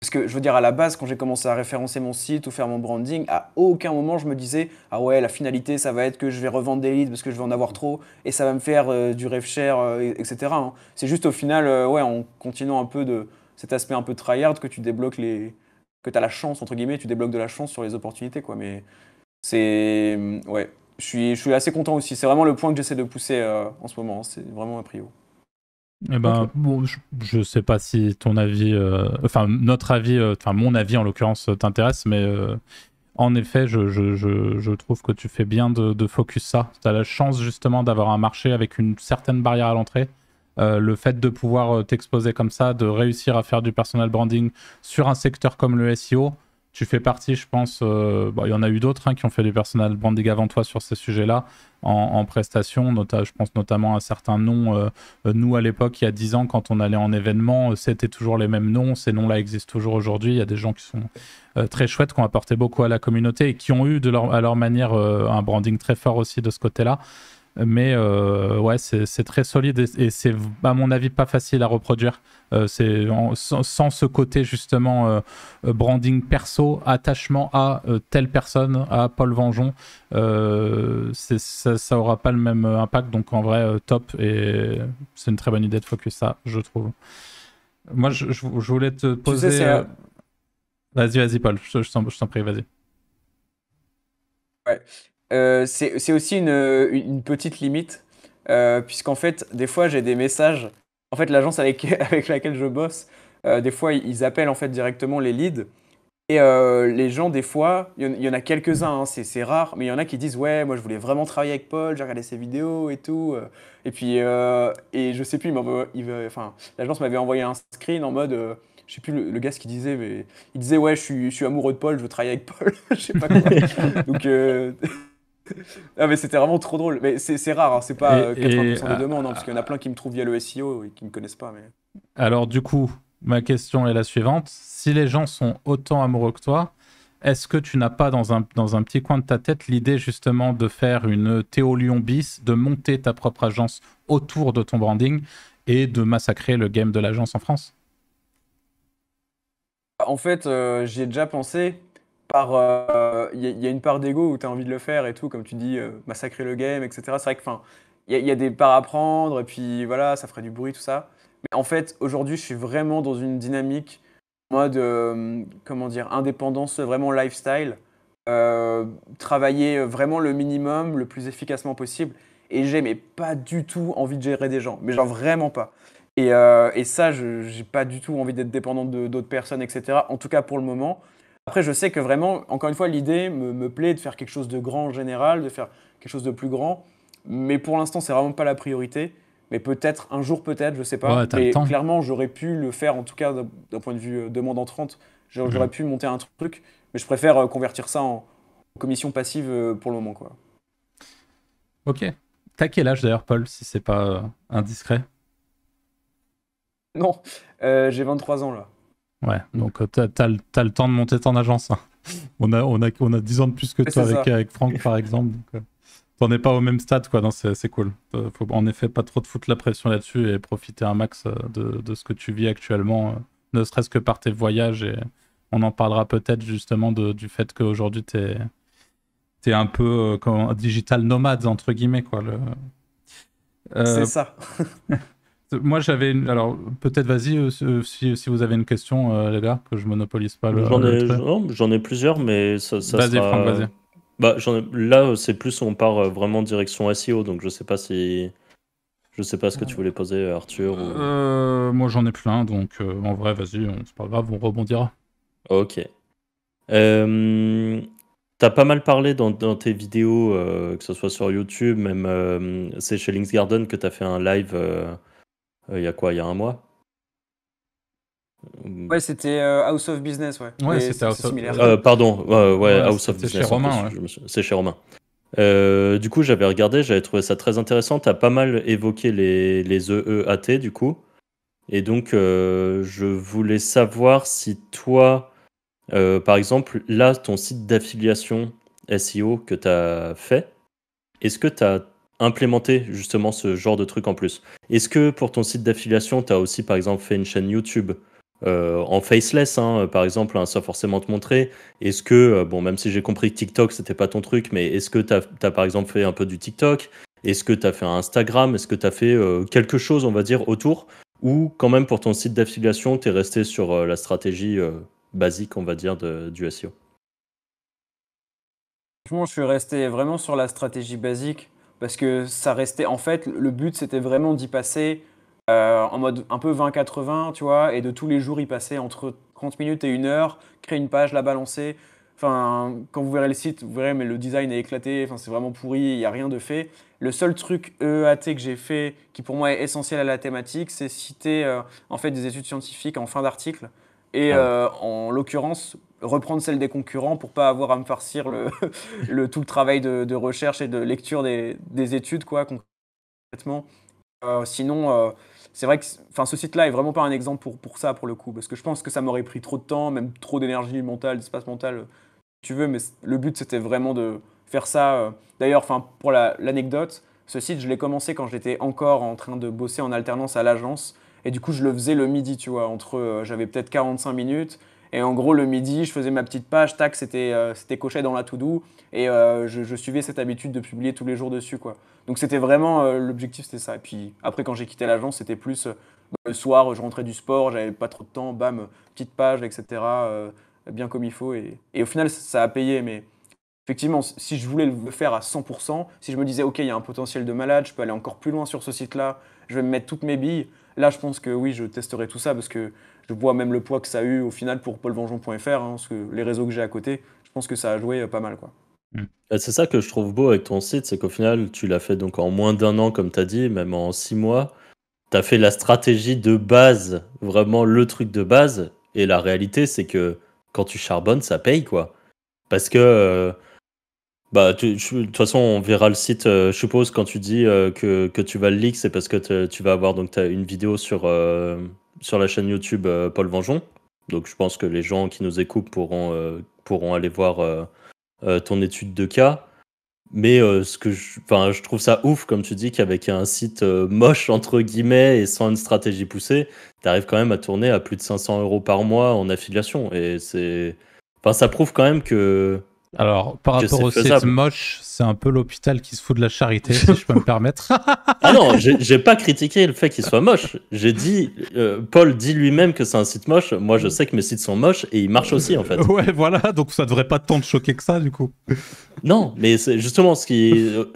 Parce que je veux dire, à la base, quand j'ai commencé à référencer mon site ou faire mon branding, à aucun moment je me disais, ah ouais, la finalité, ça va être que je vais revendre des leads parce que je vais en avoir trop et ça va me faire du rev share, etc. hein. C'est juste au final, ouais, en continuant un peu de cet aspect un peu tryhard que tu débloques que tu as la chance, entre guillemets, tu débloques de la chance sur les opportunités, quoi. Mais c'est. Ouais, je suis assez content aussi. C'est vraiment le point que j'essaie de pousser en ce moment, hein. C'est vraiment un prio. Eh ben, Ok. bon, je sais pas si ton avis, enfin notre avis, enfin mon avis en l'occurrence t'intéresse, mais en effet, je trouve que tu fais bien de focus ça. Tu as la chance justement d'avoir un marché avec une certaine barrière à l'entrée. Le fait de pouvoir t'exposer comme ça, de réussir à faire du personal branding sur un secteur comme le SEO, tu fais partie, je pense, il y en a eu d'autres qui ont fait du personal branding avant toi sur ces sujets-là, en prestation. Je pense notamment à certains noms. Nous, à l'époque, il y a 10 ans, quand on allait en événement, c'était toujours les mêmes noms. Ces noms-là existent toujours aujourd'hui. Il y a des gens qui sont très chouettes, qui ont apporté beaucoup à la communauté et qui ont eu à leur manière un branding très fort aussi de ce côté-là. Mais ouais, c'est très solide et c'est, à mon avis, pas facile à reproduire. Sans ce côté, justement, branding perso, attachement à telle personne, à Paul Vengeon, ça aura pas le même impact. Donc, en vrai, top. Et c'est une très bonne idée de focus ça, je trouve. Moi, je voulais te Tu sais, poser... c'est. Vas-y, Paul, je t'en prie, vas-y. Ouais. C'est aussi une petite limite, puisqu'en fait, des fois, j'ai des messages. En fait, l'agence avec, avec laquelle je bosse, des fois, ils appellent en fait directement les leads. Et les gens, des fois, il y en a quelques-uns, hein, c'est rare, mais il y en a qui disent, ouais, moi, je voulais vraiment travailler avec Paul, j'ai regardé ses vidéos et tout. Et puis, et je sais plus, enfin, l'agence m'avait envoyé un screen en mode, je sais plus le gars ce qu'il disait, mais il disait, ouais, je suis amoureux de Paul, je veux travailler avec Paul, je sais pas quoi. Donc, ah, mais c'était vraiment trop drôle. Mais c'est rare, hein, c'est pas Et 80% des demandes, hein, parce qu'il y en a plein qui me trouvent via le SEO et qui me connaissent pas. Mais... alors, du coup, ma question est la suivante. Si les gens sont autant amoureux que toi, est-ce que tu n'as pas dans un petit coin de ta tête l'idée justement de faire une Théo Lyon bis, de monter ta propre agence autour de ton branding et de massacrer le game de l'agence en France? En fait, j'y ai déjà pensé. Il y a une part d'ego où tu as envie de le faire et tout, comme tu dis, massacrer le game, etc. C'est vrai que, enfin, il y a des parts à prendre, et puis voilà, ça ferait du bruit, tout ça. Mais en fait, aujourd'hui, je suis vraiment dans une dynamique en mode, comment dire, indépendance, vraiment lifestyle. Euh, Travailler vraiment le minimum, le plus efficacement possible. Et j'ai mais pas du tout envie de gérer des gens, mais genre vraiment pas. Et ça, je j'ai pas du tout envie d'être dépendant d'autres personnes, etc. En tout cas pour le moment. Après, je sais que vraiment, encore une fois, l'idée me plaît de faire quelque chose de grand en général, de faire quelque chose de plus grand. Mais pour l'instant, c'est vraiment pas la priorité. Mais peut-être, un jour peut-être, je sais Ouais, pas. t'as le Mais temps. clairement, j'aurais pu le faire, en tout cas d'un point de vue demande entrante. J'aurais Mhm. pu monter un truc. Mais je préfère convertir ça en commission passive pour le moment, quoi. Ok. T'as quel âge d'ailleurs, Paul, si c'est pas indiscret? Non, j'ai 23 ans là. Ouais, donc t'as le temps de monter ton agence, hein. On a 10 ans de plus que Ouais, toi c'est avec, ça. avec Franck, par exemple. Donc, t'en es pas au même stade, quoi. Non, c'est cool. Faut en effet pas trop te foutre la pression là-dessus et profiter un max de ce que tu vis actuellement, ne serait-ce que par tes voyages. Et on en parlera peut-être justement du fait qu'aujourd'hui, t'es un peu un digital nomade, entre guillemets, quoi. C'est Euh, ça. Moi, alors, peut-être, vas-y, si vous avez une question, les gars, que je monopolise pas J'en le ai, truc. non, j'en ai plusieurs, mais ça Vas-y, Franck, sera. vas-y. Bah, là, c'est plus on part vraiment direction SEO, donc je sais pas ce que tu voulais poser, Arthur ou. Moi, j'en ai plein, donc en vrai, vas-y, c'est pas grave, on rebondira. Ok. T'as pas mal parlé dans tes vidéos, que ce soit sur YouTube, même c'est chez Links Garden que t'as fait un live il y a quoi, il y a un mois? Ouais, c'était House of Business, ouais. Ouais, Mais c'était c'est similaire. Pardon, ouais, ouais, House of c'était chez Business en plus, Romain, ouais. c'est chez Romain. Du coup, j'avais regardé, j'avais trouvé ça très intéressant. Tu as pas mal évoqué les EEAT, du coup. Et donc, je voulais savoir si toi, par exemple, là, ton site d'affiliation SEO que tu as fait, est-ce que tu as implémenté justement ce genre de truc en plus? Est-ce que pour ton site d'affiliation, tu as aussi, par exemple, fait une chaîne YouTube en faceless, hein, par exemple, hein, sans forcément te montrer? Est-ce que, bon, même si j'ai compris que TikTok, c'était pas ton truc, mais est-ce que tu as, par exemple, fait un peu du TikTok? Est-ce que tu as fait un Instagram? Est-ce que tu as fait quelque chose, on va dire, autour? Ou quand même, pour ton site d'affiliation, tu es resté sur la stratégie basique, on va dire, du SEO? Franchement, je suis resté vraiment sur la stratégie basique parce que ça restait. En fait, le but, c'était vraiment d'y passer en mode un peu 20-80, tu vois, et de tous les jours y passer entre 30 minutes et 1 heure, créer une page, la balancer. Enfin, quand vous verrez le site, vous verrez, mais le design est éclaté, enfin, c'est vraiment pourri, il n'y a rien de fait. Le seul truc EEAT que j'ai fait, qui pour moi est essentiel à la thématique, c'est citer en fait des études scientifiques en fin d'article et Ah ouais. en l'occurrence reprendre celle des concurrents pour pas avoir à me farcir tout le travail de recherche et de lecture des études, quoi, concrètement. Sinon, c'est vrai que enfin, ce site-là est vraiment pas un exemple pour ça, pour le coup, parce que je pense que ça m'aurait pris trop de temps, même trop d'énergie mentale, d'espace mental, si tu veux, mais le but, c'était vraiment de faire ça. D'ailleurs, enfin, pour l'anecdote, ce site, je l'ai commencé quand j'étais encore en train de bosser en alternance à l'agence, et du coup, je le faisais le midi, tu vois, j'avais peut-être 45 minutes, et en gros, le midi, je faisais ma petite page, tac, c'était coché dans la to-do, et je suivais cette habitude de publier tous les jours dessus, quoi. Donc c'était vraiment, l'objectif, c'était ça. Et puis après, quand j'ai quitté l'agence, c'était plus le soir, je rentrais du sport, j'avais pas trop de temps, bam, petite page, etc. Bien comme il faut. Et au final, ça a payé. Mais effectivement, si je voulais le faire à 100%, si je me disais, OK, il y a un potentiel de malade, je peux aller encore plus loin sur ce site-là, je vais me mettre toutes mes billes, là, je pense que oui, je testerai tout ça parce que je vois même le poids que ça a eu au final pour paulvengeon.fr, hein, parce que les réseaux que j'ai à côté, je pense que ça a joué pas mal, quoi. Et c'est ça que je trouve beau avec ton site, c'est qu'au final, tu l'as fait donc en moins d'un an, comme tu as dit, même en 6 mois. Tu as fait la stratégie de base, vraiment le truc de base. Et la réalité, c'est que quand tu charbonnes, ça paye, quoi. Parce que, bah, de toute façon, on verra le site, je suppose, quand tu dis que tu vas le leak, c'est parce que tu vas avoir donc, t'as une vidéo sur la chaîne YouTube Paul Vengeon. Donc, je pense que les gens qui nous écoutent pourront aller voir ton étude de cas. Mais enfin, je trouve ça ouf, comme tu dis, qu'avec un site moche, entre guillemets, et sans une stratégie poussée, tu arrives quand même à tourner à plus de 500 euros par mois en affiliation. Et enfin, ça prouve quand même Alors, par que rapport c'est au site faisable. moche, c'est un peu l'hôpital qui se fout de la charité, si je peux me permettre. Ah non, j'ai pas critiqué le fait qu'il soit moche. J'ai dit, Paul dit lui-même que c'est un site moche. Moi, je sais que mes sites sont moches et ils marchent aussi, en fait. Ouais, voilà, donc ça devrait pas tant te choquer que ça, du coup. Non, mais c'est justement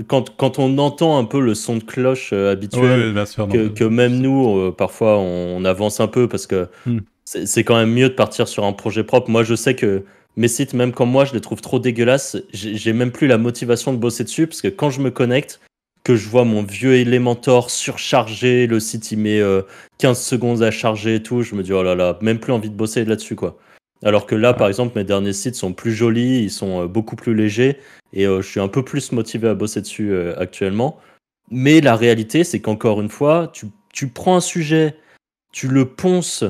quand on entend un peu le son de cloche habituel, Oui, bien sûr. Non, que même nous, parfois, on avance un peu parce que Hmm. c'est quand même mieux de partir sur un projet propre. Moi, je sais que mes sites, même comme moi, je les trouve trop dégueulasses. J'ai même plus la motivation de bosser dessus parce que quand je me connecte, que je vois mon vieux Elementor surchargé, le site il met 15 secondes à charger et tout, je me dis oh là là, même plus envie de bosser là-dessus, quoi. Alors que là, Ouais. par exemple, mes derniers sites sont plus jolis, ils sont beaucoup plus légers et je suis un peu plus motivé à bosser dessus actuellement. Mais la réalité, c'est qu'encore une fois, tu prends un sujet, tu le ponces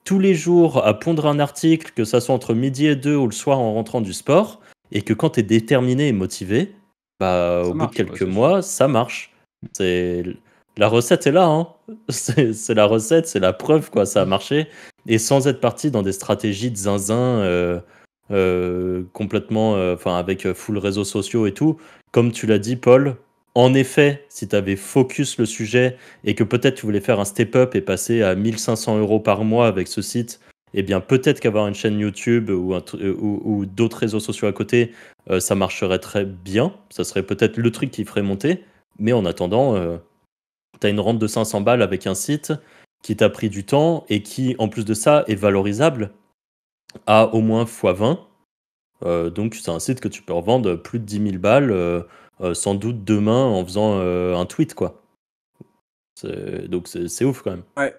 tous les jours à pondre un article, que ça soit entre midi et 2 ou le soir en rentrant du sport, et que quand tu es déterminé et motivé, bah, Ça au bout de marche, ouais, quelques c'est sûr. mois, ça marche. C'est... La recette est là, hein. C'est la recette, c'est la preuve, quoi, ça a marché. Et sans être parti dans des stratégies de zinzin complètement, enfin, avec full réseaux sociaux et tout. Comme tu l'as dit, Paul, en effet, si tu avais focus le sujet et que peut-être tu voulais faire un step-up et passer à 1500 euros par mois avec ce site, eh bien peut-être qu'avoir une chaîne YouTube ou d'autres réseaux sociaux à côté, ça marcherait très bien. Ça serait peut-être le truc qui ferait monter. Mais en attendant, tu as une rente de 500 balles avec un site qui t'a pris du temps et qui, en plus de ça, est valorisable à au moins x20. Donc c'est un site que tu peux revendre plus de 10 000 balles, sans doute demain en faisant un tweet, quoi. Donc c'est ouf quand même. Ouais.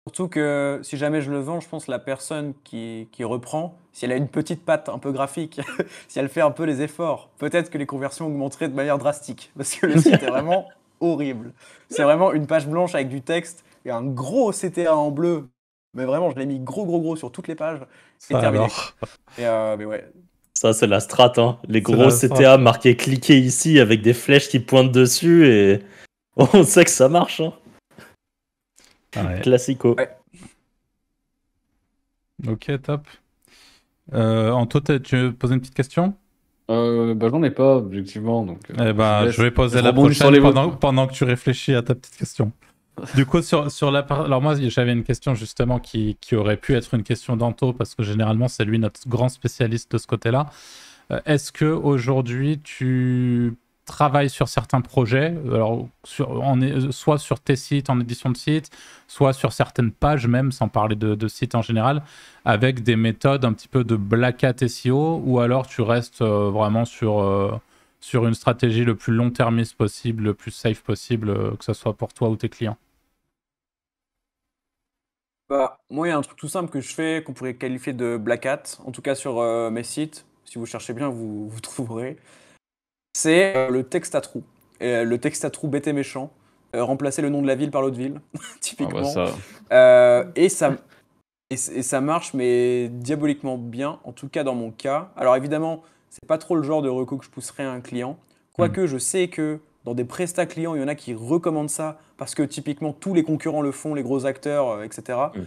Surtout que si jamais je le vends, je pense la personne qui reprend, si elle a une petite patte un peu graphique, si elle fait un peu les efforts, peut-être que les conversions augmenteraient de manière drastique. Parce que le site est vraiment horrible. C'est vraiment une page blanche avec du texte et un gros CTA en bleu. Mais vraiment, je l'ai mis gros sur toutes les pages et Ça terminé, quoi. alors. Mais ouais, Ça, c'est la strat, hein. Les C'est gros la CTA strat. marqués cliquez ici avec des flèches qui pointent dessus et on sait que ça marche, hein. Ouais. Classico. ouais. Ok, top. Anto, tu veux poser une petite question? J'en ai pas, objectivement, donc Eh ben, laisse. je vais poser Je la rebondis sur prochaine les pendant que tu réfléchis à ta petite question. Du coup, alors moi, j'avais une question justement qui aurait pu être une question d'Anto, parce que généralement, c'est lui notre grand spécialiste de ce côté-là. Est-ce que aujourd'hui tu travailles sur certains projets, alors soit sur tes sites en édition de sites, soit sur certaines pages même, sans parler de sites en général, avec des méthodes un petit peu de black hat SEO, ou alors tu restes vraiment sur une stratégie le plus long-termiste possible, le plus safe possible, que ce soit pour toi ou tes clients? Bah, moi, il y a un truc tout simple que je fais qu'on pourrait qualifier de black hat, en tout cas sur mes sites. Si vous cherchez bien, vous trouverez. C'est le texte à trous. Le texte à trous bête et méchant. Remplacer le nom de la ville par l'autre ville, Ah bah typiquement. ça. Et ça marche, mais diaboliquement bien, en tout cas dans mon cas. Alors évidemment, c'est pas trop le genre de reco que je pousserais à un client. Quoique je sais que dans des prestats clients, il y en a qui recommandent ça parce que typiquement tous les concurrents le font, les gros acteurs, etc. Mm.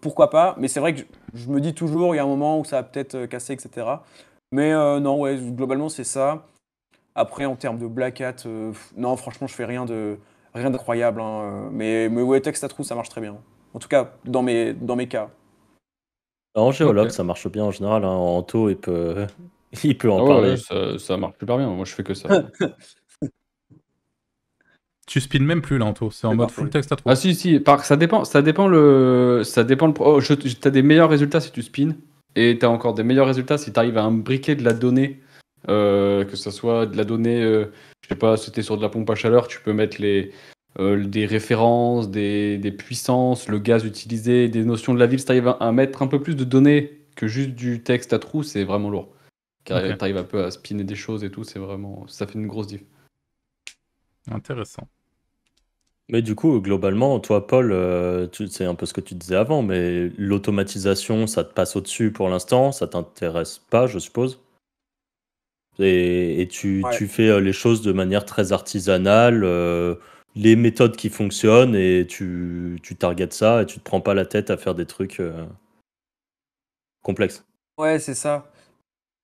Pourquoi pas? Mais c'est vrai que je me dis toujours, il y a un moment où ça va peut-être casser, etc. Mais non, ouais, globalement, c'est ça. Après, en termes de black hat, non, franchement, je fais rien d'incroyable, hein, mais ouais, texte à trous, ça marche très bien. En tout cas, dans mes cas. En Ok. géologue, ça marche bien en général, hein. Anto, il peut en Ah ouais, parler. ça marche super bien. Moi, je fais que ça. Tu spins même plus là, Anto, c'est en C'est mode full parfait. texte à trous. Ah si, t'as des meilleurs résultats si tu spins, et t'as encore des meilleurs résultats si t'arrives à imbriquer de la donnée, que ce soit de la donnée, je sais pas, si t'es sur de la pompe à chaleur, tu peux mettre des références, des puissances, le gaz utilisé, des notions de la ville. Si t'arrives à mettre un peu plus de données que juste du texte à trous, c'est vraiment lourd. Car Ok, t'arrives un peu à spinner des choses et tout, ça fait une grosse diff. intéressant. Mais du coup, globalement, toi, Paul, c'est un peu ce que tu disais avant, mais l'automatisation, ça te passe au-dessus pour l'instant, ça t'intéresse pas, je suppose. Et Ouais. tu fais les choses de manière très artisanale, les méthodes qui fonctionnent, et tu targetes ça, et tu te prends pas la tête à faire des trucs complexes. Ouais, c'est ça.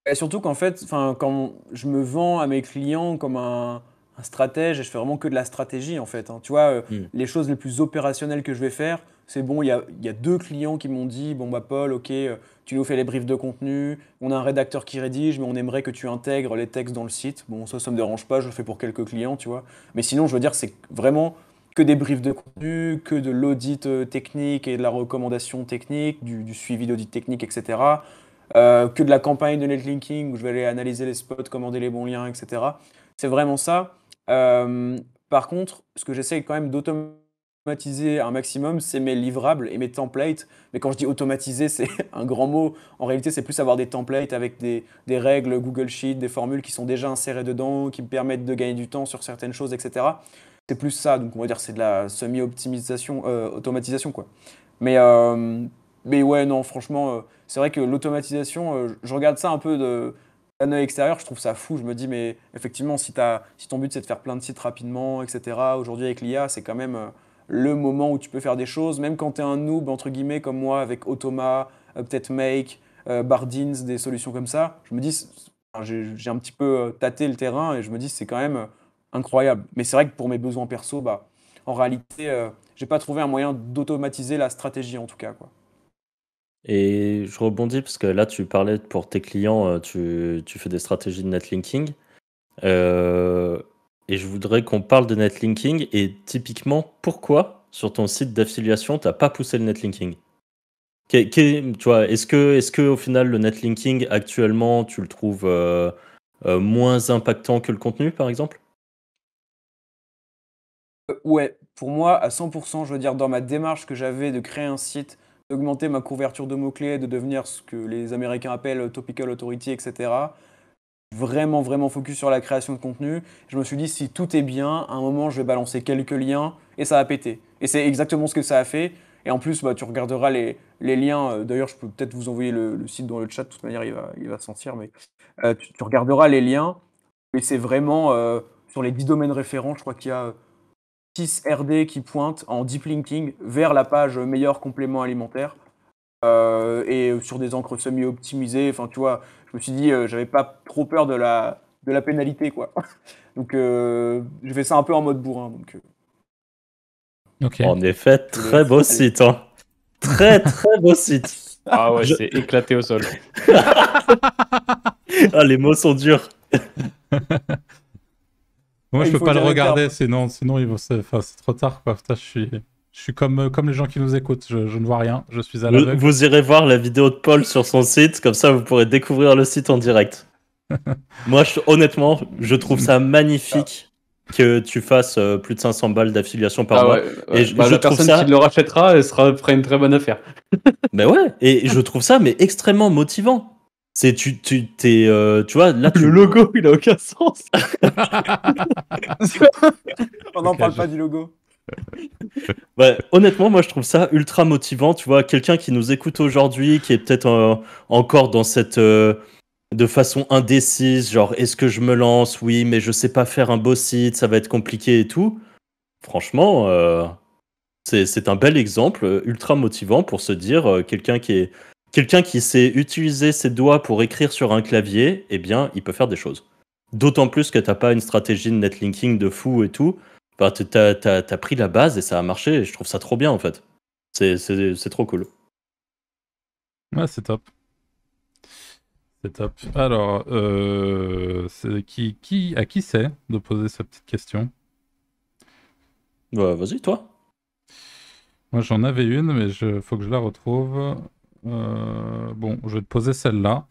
Et surtout qu'en fait, enfin, quand je me vends à mes clients comme un stratège, et je fais vraiment que de la stratégie en fait, hein. Tu vois, Hmm. les choses les plus opérationnelles que je vais faire, c'est bon, il y a deux clients qui m'ont dit, bon bah Paul, ok, tu nous fais les briefs de contenu, on a un rédacteur qui rédige, mais on aimerait que tu intègres les textes dans le site. Bon, ça me dérange pas, je le fais pour quelques clients, tu vois. Mais sinon, je veux dire, c'est vraiment que des briefs de contenu, que de l'audit technique et de la recommandation technique, du suivi d'audit technique, etc. Que de la campagne de netlinking où je vais aller analyser les spots, commander les bons liens, etc. C'est vraiment ça. Par contre, ce que j'essaie quand même d'automatiser un maximum, c'est mes livrables et mes templates. Mais quand je dis automatiser, c'est un grand mot. En réalité, c'est plus avoir des templates avec des règles Google Sheet, des formules qui sont déjà insérées dedans, qui me permettent de gagner du temps sur certaines choses, etc. C'est plus ça. Donc, on va dire que c'est de la semi-optimisation, automatisation, quoi. Mais, euh, mais ouais, non, franchement, c'est vrai que l'automatisation, je regarde ça un peu d'un œil extérieur, je trouve ça fou. Je me dis, mais effectivement, si ton but c'est de faire plein de sites rapidement, etc., aujourd'hui avec l'IA, c'est quand même le moment où tu peux faire des choses, même quand tu es un noob, entre guillemets, comme moi, avec Automa, peut-être Make, Bardines, des solutions comme ça. Je me dis, enfin, j'ai un petit peu tâté le terrain et je me dis, c'est quand même incroyable. Mais c'est vrai que pour mes besoins perso, bah, en réalité, j'ai pas trouvé un moyen d'automatiser la stratégie en tout cas, quoi. Et je rebondis parce que là, tu parlais pour tes clients, tu fais des stratégies de netlinking. Euh, et je voudrais qu'on parle de netlinking et typiquement, pourquoi sur ton site d'affiliation, tu n'as pas poussé le netlinking? Tu vois, est-ce que au final, le netlinking actuellement, tu le trouves moins impactant que le contenu, par exemple? Ouais, pour moi, à 100%, je veux dire, dans ma démarche que j'avais de créer un site, d'augmenter ma couverture de mots-clés, de devenir ce que les Américains appellent Topical Authority, etc. Vraiment, vraiment focus sur la création de contenu. Je me suis dit, si tout est bien, à un moment, je vais balancer quelques liens et ça va péter. Et c'est exactement ce que ça a fait. Et en plus, bah, tu regarderas les liens. D'ailleurs, je peux peut-être vous envoyer le site dans le chat. De toute manière, il va sentir. Mais tu regarderas les liens. Mais c'est vraiment sur les 10 domaines référents, je crois qu'il y a 6 RD qui pointent en deep linking vers la page meilleur complément alimentaire. Et sur des encres semi-optimisées. Enfin, tu vois, je me suis dit, j'avais pas trop peur de la pénalité, quoi. Donc, j'ai fait ça un peu en mode bourrin. Donc, Ok. En effet, très beau site. Hein. Très, très beau site. Ah ouais, c'est éclaté au sol. Ah, les mots sont durs. Moi, je il peux faut pas le dire le regarder, terme. sinon c'est trop tard, quoi. Putain, je suis comme les gens qui nous écoutent. Je ne vois rien. Je suis à l'aveugle. Vous irez voir la vidéo de Paul sur son site, comme ça vous pourrez découvrir le site en direct. Moi, honnêtement, je trouve ça magnifique que tu fasses plus de 500 balles d'affiliation par mois. Ouais. Et Bah, je la trouve personne ça... qui le rachètera, elle fera une très bonne affaire. Mais ouais, et je trouve ça mais extrêmement motivant. C'est tu vois là Le logo, il a aucun sens. On n'en Ok, parle pas du logo. Ouais, honnêtement, moi je trouve ça ultra motivant. Tu vois, quelqu'un qui nous écoute aujourd'hui, qui est peut-être encore dans cette de façon indécise, genre est-ce que je me lance? Oui, mais je sais pas faire un beau site, ça va être compliqué et tout. Franchement, c'est un bel exemple ultra motivant pour se dire quelqu'un qui sait utiliser ses doigts pour écrire sur un clavier, eh bien, il peut faire des choses. D'autant plus que t'as pas une stratégie de netlinking de fou et tout. Bah, t'as pris la base et ça a marché. Et je trouve ça trop bien en fait. C'est trop cool. Ouais, c'est top. C'est top. Alors, à qui c'est de poser cette petite question? Bah, vas-y, toi. Moi, j'en avais une, mais faut que je la retrouve. Bon, je vais te poser celle-là.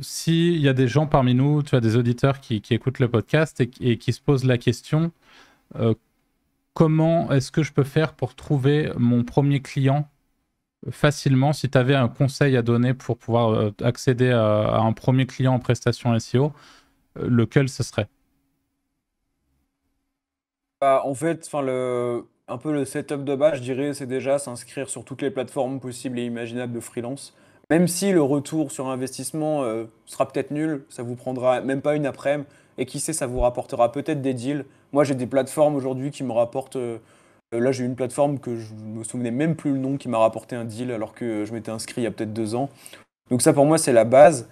S'il y a des gens parmi nous, tu as des auditeurs qui écoutent le podcast et qui se posent la question, comment est-ce que je peux faire pour trouver mon premier client facilement? Si tu avais un conseil à donner pour pouvoir accéder à un premier client en prestation SEO, lequel ce serait? Bah, en fait, un peu le setup de base, je dirais, c'est déjà s'inscrire sur toutes les plateformes possibles et imaginables de freelance. Même si le retour sur investissement sera peut-être nul, ça vous prendra même pas une après-midi, et qui sait, ça vous rapportera peut-être des deals. Moi, j'ai des plateformes aujourd'hui qui me rapportent. Là, j'ai une plateforme que je me souvenais même plus le nom qui m'a rapporté un deal alors que je m'étais inscrit il y a peut-être 2 ans. Donc ça, pour moi, c'est la base.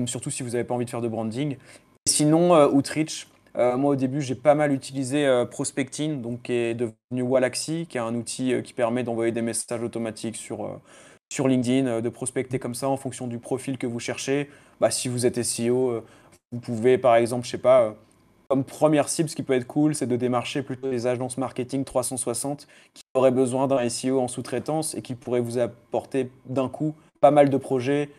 Surtout si vous n'avez pas envie de faire de branding. Et sinon, Outreach, moi au début j'ai pas mal utilisé Prospecting, donc qui est devenu Wallaxy, qui est un outil qui permet d'envoyer des messages automatiques sur LinkedIn, de prospecter comme ça en fonction du profil que vous cherchez. Bah, si vous êtes SEO, vous pouvez par exemple, je sais pas, comme première cible, ce qui peut être cool, c'est de démarcher plutôt des agences marketing 360 qui auraient besoin d'un SEO en sous-traitance et qui pourraient vous apporter d'un coup pas mal de projets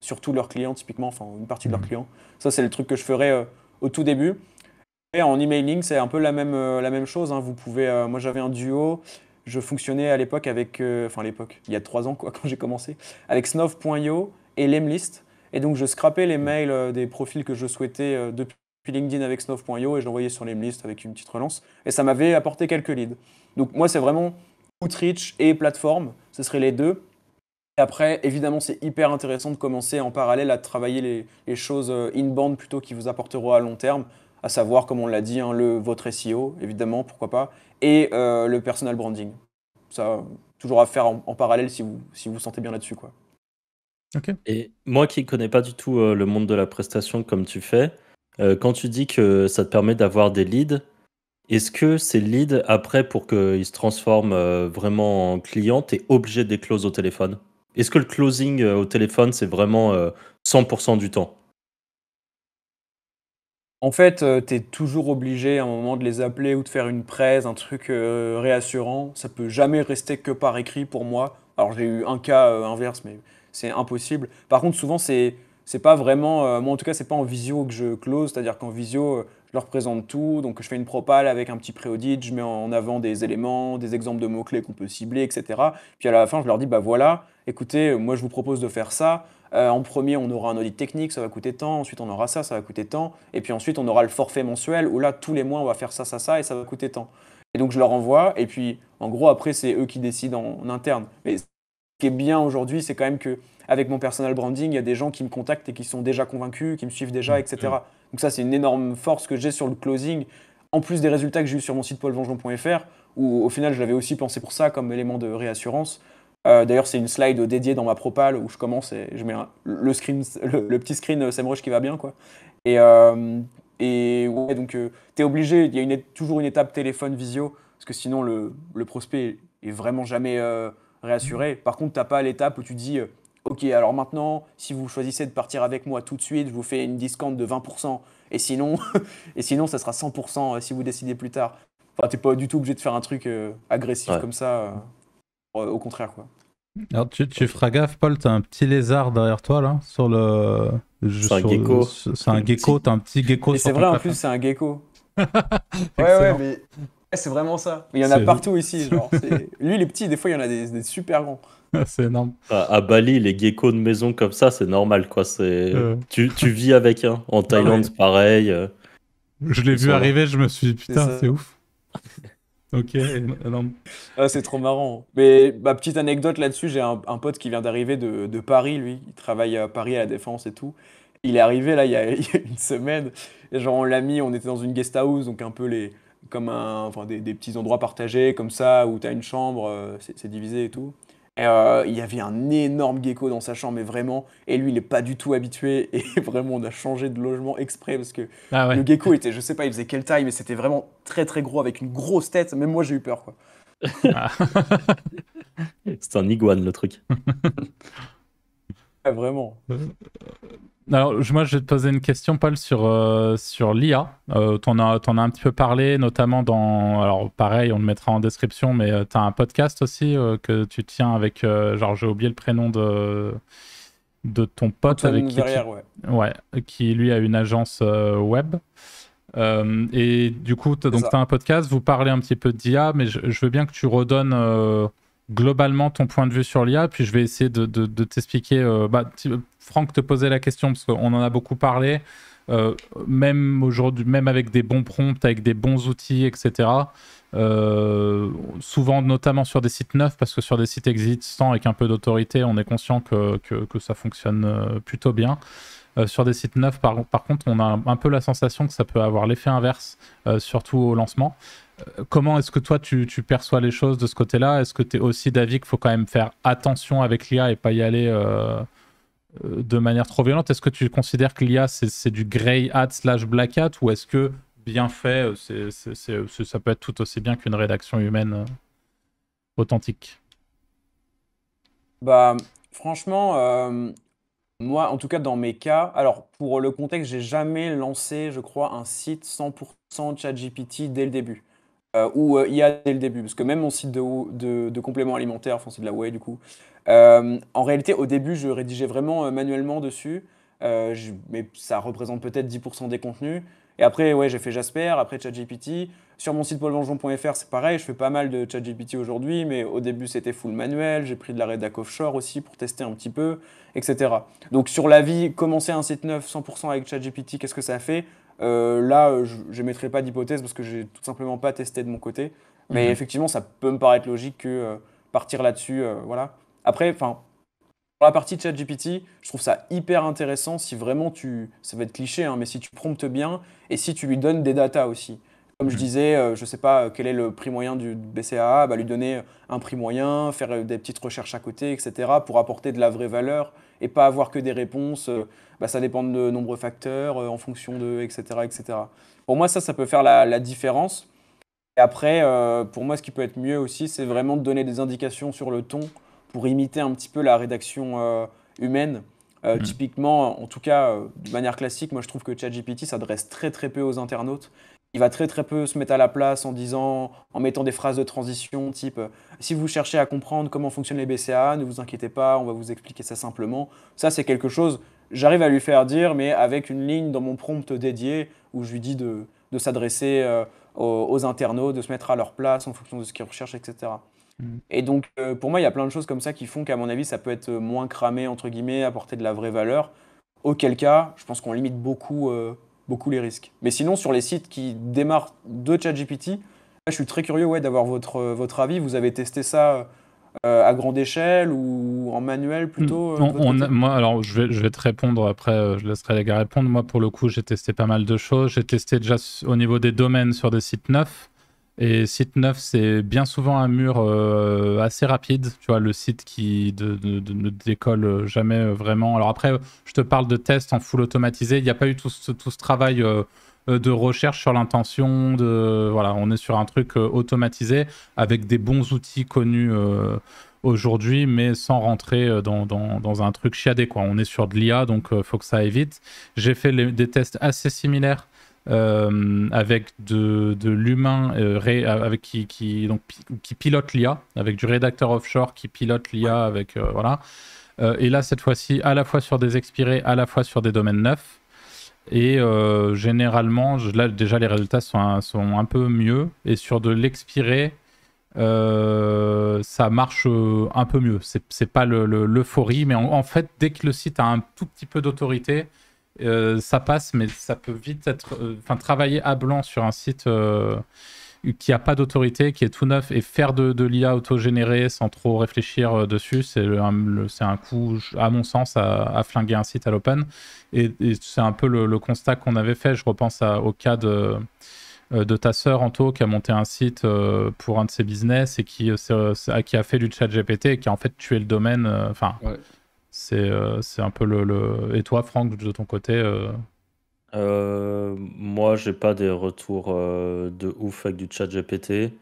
surtout leurs clients typiquement, enfin une partie de leurs clients. Ça, c'est le truc que je ferais au tout début. Et en emailing, c'est un peu la même chose. Hein. Vous pouvez, moi, j'avais un duo. Je fonctionnais à l'époque avec, enfin à l'époque, il y a 3 ans quoi, quand j'ai commencé, avec Snov.io et Lemlist. Et donc, je scrapais les mails des profils que je souhaitais depuis LinkedIn avec Snov.io et je l'envoyais sur Lemlist avec une petite relance. Et ça m'avait apporté quelques leads. Donc, moi, c'est vraiment Outreach et plateforme. Ce seraient les deux. Et après, évidemment, c'est hyper intéressant de commencer en parallèle à travailler les choses inbound plutôt qui vous apporteront à long terme, à savoir, comme on l'a dit, hein, votre SEO, évidemment, pourquoi pas, et le personal branding. Ça, toujours à faire en parallèle si vous sentez bien là-dessus, quoi. Ok. Et moi qui connais pas du tout le monde de la prestation comme tu fais, quand tu dis que ça te permet d'avoir des leads, est-ce que ces leads, après, pour qu'ils se transforment vraiment en clients, tu es obligé de les close au téléphone? Est-ce que le closing au téléphone, c'est vraiment 100% du temps? En fait, tu es toujours obligé à un moment de les appeler ou de faire une presse, un truc réassurant. Ça peut jamais rester que par écrit pour moi. Alors j'ai eu un cas inverse, mais c'est impossible. Par contre, souvent, c'est pas vraiment, moi en tout cas, c'est pas en visio que je close, c'est-à-dire qu'en visio, je leur présente tout, donc je fais une propale avec un petit pré-audit, je mets en avant des éléments, des exemples de mots-clés qu'on peut cibler, etc. Puis à la fin, je leur dis, bah voilà, écoutez, moi je vous propose de faire ça. En premier, on aura un audit technique, ça va coûter tant. Ensuite, on aura ça, ça va coûter tant. Et puis ensuite, on aura le forfait mensuel où là, tous les mois, on va faire ça, ça, et ça va coûter tant. Et donc, je leur envoie. Et puis, en gros, après, c'est eux qui décident en interne. Mais ce qui est bien aujourd'hui, c'est quand même que avec mon personal branding, il y a des gens qui me contactent et qui sont déjà convaincus, qui me suivent déjà, etc. Donc ça, c'est une énorme force que j'ai sur le closing. En plus des résultats que j'ai eu sur mon site paulvengeon.fr, où au final, je l'avais aussi pensé pour ça comme élément de réassurance. D'ailleurs, c'est une slide dédiée dans ma propale où je commence et je mets le petit screen SEMrush qui va bien, quoi. Et, ouais, donc t'es obligé, il y a toujours une étape téléphone visio, parce que sinon le prospect est vraiment jamais réassuré. Par contre, t'as pas l'étape où tu dis, ok, alors maintenant, si vous choisissez de partir avec moi tout de suite, je vous fais une discount de 20%, et sinon, et sinon ça sera 100% si vous décidez plus tard. Enfin, t'es pas du tout obligé de faire un truc agressif Ouais. comme ça, au contraire, quoi. Alors, tu feras gaffe, Paul, t'as un petit lézard derrière toi, là, sur le. C'est un gecko. C'est un gecko, t'as un petit gecko Et sur c'est ton vrai, en plafond. plus, c'est un gecko. Ouais, Excellent. mais ouais, c'est vraiment ça. Il y en a C'est- partout ici. Genre, lui, il est petit, des fois, il y en a des super grands. C'est énorme. À Bali, les geckos de maison comme ça, c'est normal, quoi. Tu vis avec, hein. En Thaïlande, ouais. c'est pareil. Je l'ai Ils vu sont là. arriver, je me suis dit, putain, ça. c'est ouf. Ok, énorme. Ah, c'est trop marrant. Mais ma petite anecdote là-dessus, j'ai un pote qui vient d'arriver de Paris, lui. Il travaille à Paris à la Défense et tout. Il est arrivé là il y a, il y a une semaine. Et genre, on l'a mis, on était dans une guest house, donc un peu enfin, des petits endroits partagés comme ça, où tu as une chambre, c'est divisé et tout. Et il y avait un énorme gecko dans sa chambre, mais vraiment. Et lui, il est pas du tout habitué. Et vraiment, on a changé de logement exprès parce que Ah le ouais. gecko était, je sais pas, il faisait quelle taille, mais c'était vraiment très très gros avec une grosse tête. Même moi, j'ai eu peur, quoi. Ah. C'est un iguane, le truc. Ouais, vraiment. Alors, moi, je vais te poser une question, Paul, sur l'IA. T'en as un petit peu parlé, notamment dans. Alors, pareil, on le mettra en description, mais tu as un podcast aussi que tu tiens avec. Genre, j'ai oublié le prénom de ton pote avec Antoine qui Verrière, ouais. Ouais, qui lui a une agence web. Et du coup, tu ça. as un podcast, vous parlez un petit peu d'IA, mais je veux bien que tu redonnes globalement ton point de vue sur l'IA, puis je vais essayer de t'expliquer. Franck te posait la question, parce qu'on en a beaucoup parlé, même aujourd'hui, même avec des bons prompts, avec des bons outils, etc. Souvent, notamment sur des sites neufs, parce que sur des sites existants avec un peu d'autorité, on est conscient que ça fonctionne plutôt bien. Sur des sites neufs, par contre, on a un peu la sensation que ça peut avoir l'effet inverse, surtout au lancement. Comment est-ce que toi, tu perçois les choses de ce côté-là? Est-ce que tu es aussi d'avis qu'il faut quand même faire attention avec l'IA et pas y aller de manière trop violente? Est-ce que tu considères que l'IA, c'est du grey hat / black hat, ou est-ce que bien fait, ça peut être tout aussi bien qu'une rédaction humaine authentique? Bah, franchement, moi, en tout cas, dans mes cas, alors pour le contexte, j'ai jamais lancé, je crois, un site 100% ChatGPT dès le début. Ou IA dès le début. Parce que même mon site de compléments alimentaires, enfin c'est de la whey du coup, en réalité, au début, je rédigeais vraiment manuellement dessus. Mais ça représente peut-être 10% des contenus. Et après, ouais, j'ai fait Jasper, après ChatGPT. Sur mon site paulvengeon.fr, c'est pareil, je fais pas mal de ChatGPT aujourd'hui, mais au début, c'était full manuel. J'ai pris de la rédac offshore aussi pour tester un petit peu, etc. Donc sur la vie, commencer un site neuf 100% avec ChatGPT, qu'est-ce que ça fait? Là, je n'émettrai pas d'hypothèse parce que j'ai tout simplement pas testé de mon côté. Mais effectivement, ça peut me paraître logique que partir là-dessus, voilà. Après, enfin, pour la partie ChatGPT, je trouve ça hyper intéressant si vraiment ça va être cliché, hein, mais si tu promptes bien et si tu lui donnes des datas aussi. Comme je disais, je sais pas quel est le prix moyen du BCAA, bah, lui donner un prix moyen, faire des petites recherches à côté, etc. pour apporter de la vraie valeur et pas avoir que des réponses. Bah, ça dépend de nombreux facteurs en fonction de, etc., etc. Pour moi, ça peut faire la différence. Et après, pour moi, ce qui peut être mieux aussi, c'est vraiment de donner des indications sur le ton pour imiter un petit peu la rédaction humaine. Typiquement, en tout cas, de manière classique, moi je trouve que ChatGPT s'adresse très très peu aux internautes il va très très peu se mettre à la place en mettant des phrases de transition type si vous cherchez à comprendre comment fonctionnent les BCAA, ne vous inquiétez pas, on va vous expliquer ça simplement. Ça, c'est quelque chose, j'arrive à lui faire dire, mais avec une ligne dans mon prompt dédié où je lui dis de s'adresser aux internautes, de se mettre à leur place en fonction de ce qu'ils recherchent, etc. Mm. Et donc, pour moi, il y a plein de choses comme ça qui font qu'à mon avis, ça peut être moins cramé, entre guillemets, apporter de la vraie valeur. Auquel cas, je pense qu'on limite beaucoup les risques. Mais sinon, sur les sites qui démarrent de ChatGPT, là, je suis très curieux ouais, d'avoir votre avis. Vous avez testé ça à grande échelle ou en manuel plutôt de votre côté? Moi, alors, je vais te répondre après, je laisserai les gars répondre. Moi, pour le coup, j'ai testé pas mal de choses. J'ai testé déjà au niveau des domaines sur des sites neufs. Et site neuf, c'est bien souvent un mur assez rapide. Tu vois, le site qui ne décolle jamais vraiment. Alors après, je te parle de tests en full automatisé. Il n'y a pas eu tout ce travail de recherche sur l'intention. Voilà, on est sur un truc automatisé avec des bons outils connus aujourd'hui, mais sans rentrer dans un truc chiadé, quoi. On est sur de l'IA, donc il faut que ça aille vite. J'ai fait des tests assez similaires avec de l'humain avec qui pilote l'IA, avec du rédacteur offshore qui pilote l'IA avec voilà. Et là, cette fois-ci, à la fois sur des expirés, à la fois sur des domaines neufs. Et généralement, là, déjà, les résultats sont un peu mieux. Et sur de l'expiré, ça marche un peu mieux. C'est pas l'euphorie, mais en fait, dès que le site a un tout petit peu d'autorité, ça passe, mais ça peut vite être... travailler à blanc sur un site qui n'a pas d'autorité, qui est tout neuf, et faire de l'IA autogénérée sans trop réfléchir dessus, c'est un coup, à mon sens, à flinguer un site à l'open. Et c'est un peu le constat qu'on avait fait. Je repense au cas de ta sœur, Anto, qui a monté un site pour un de ses business et qui a fait du chat GPT et qui a en fait tué le domaine. Ouais. C'est un peu Et toi, Franck, de ton côté Moi, j'ai pas des retours de ouf avec du chat GPT.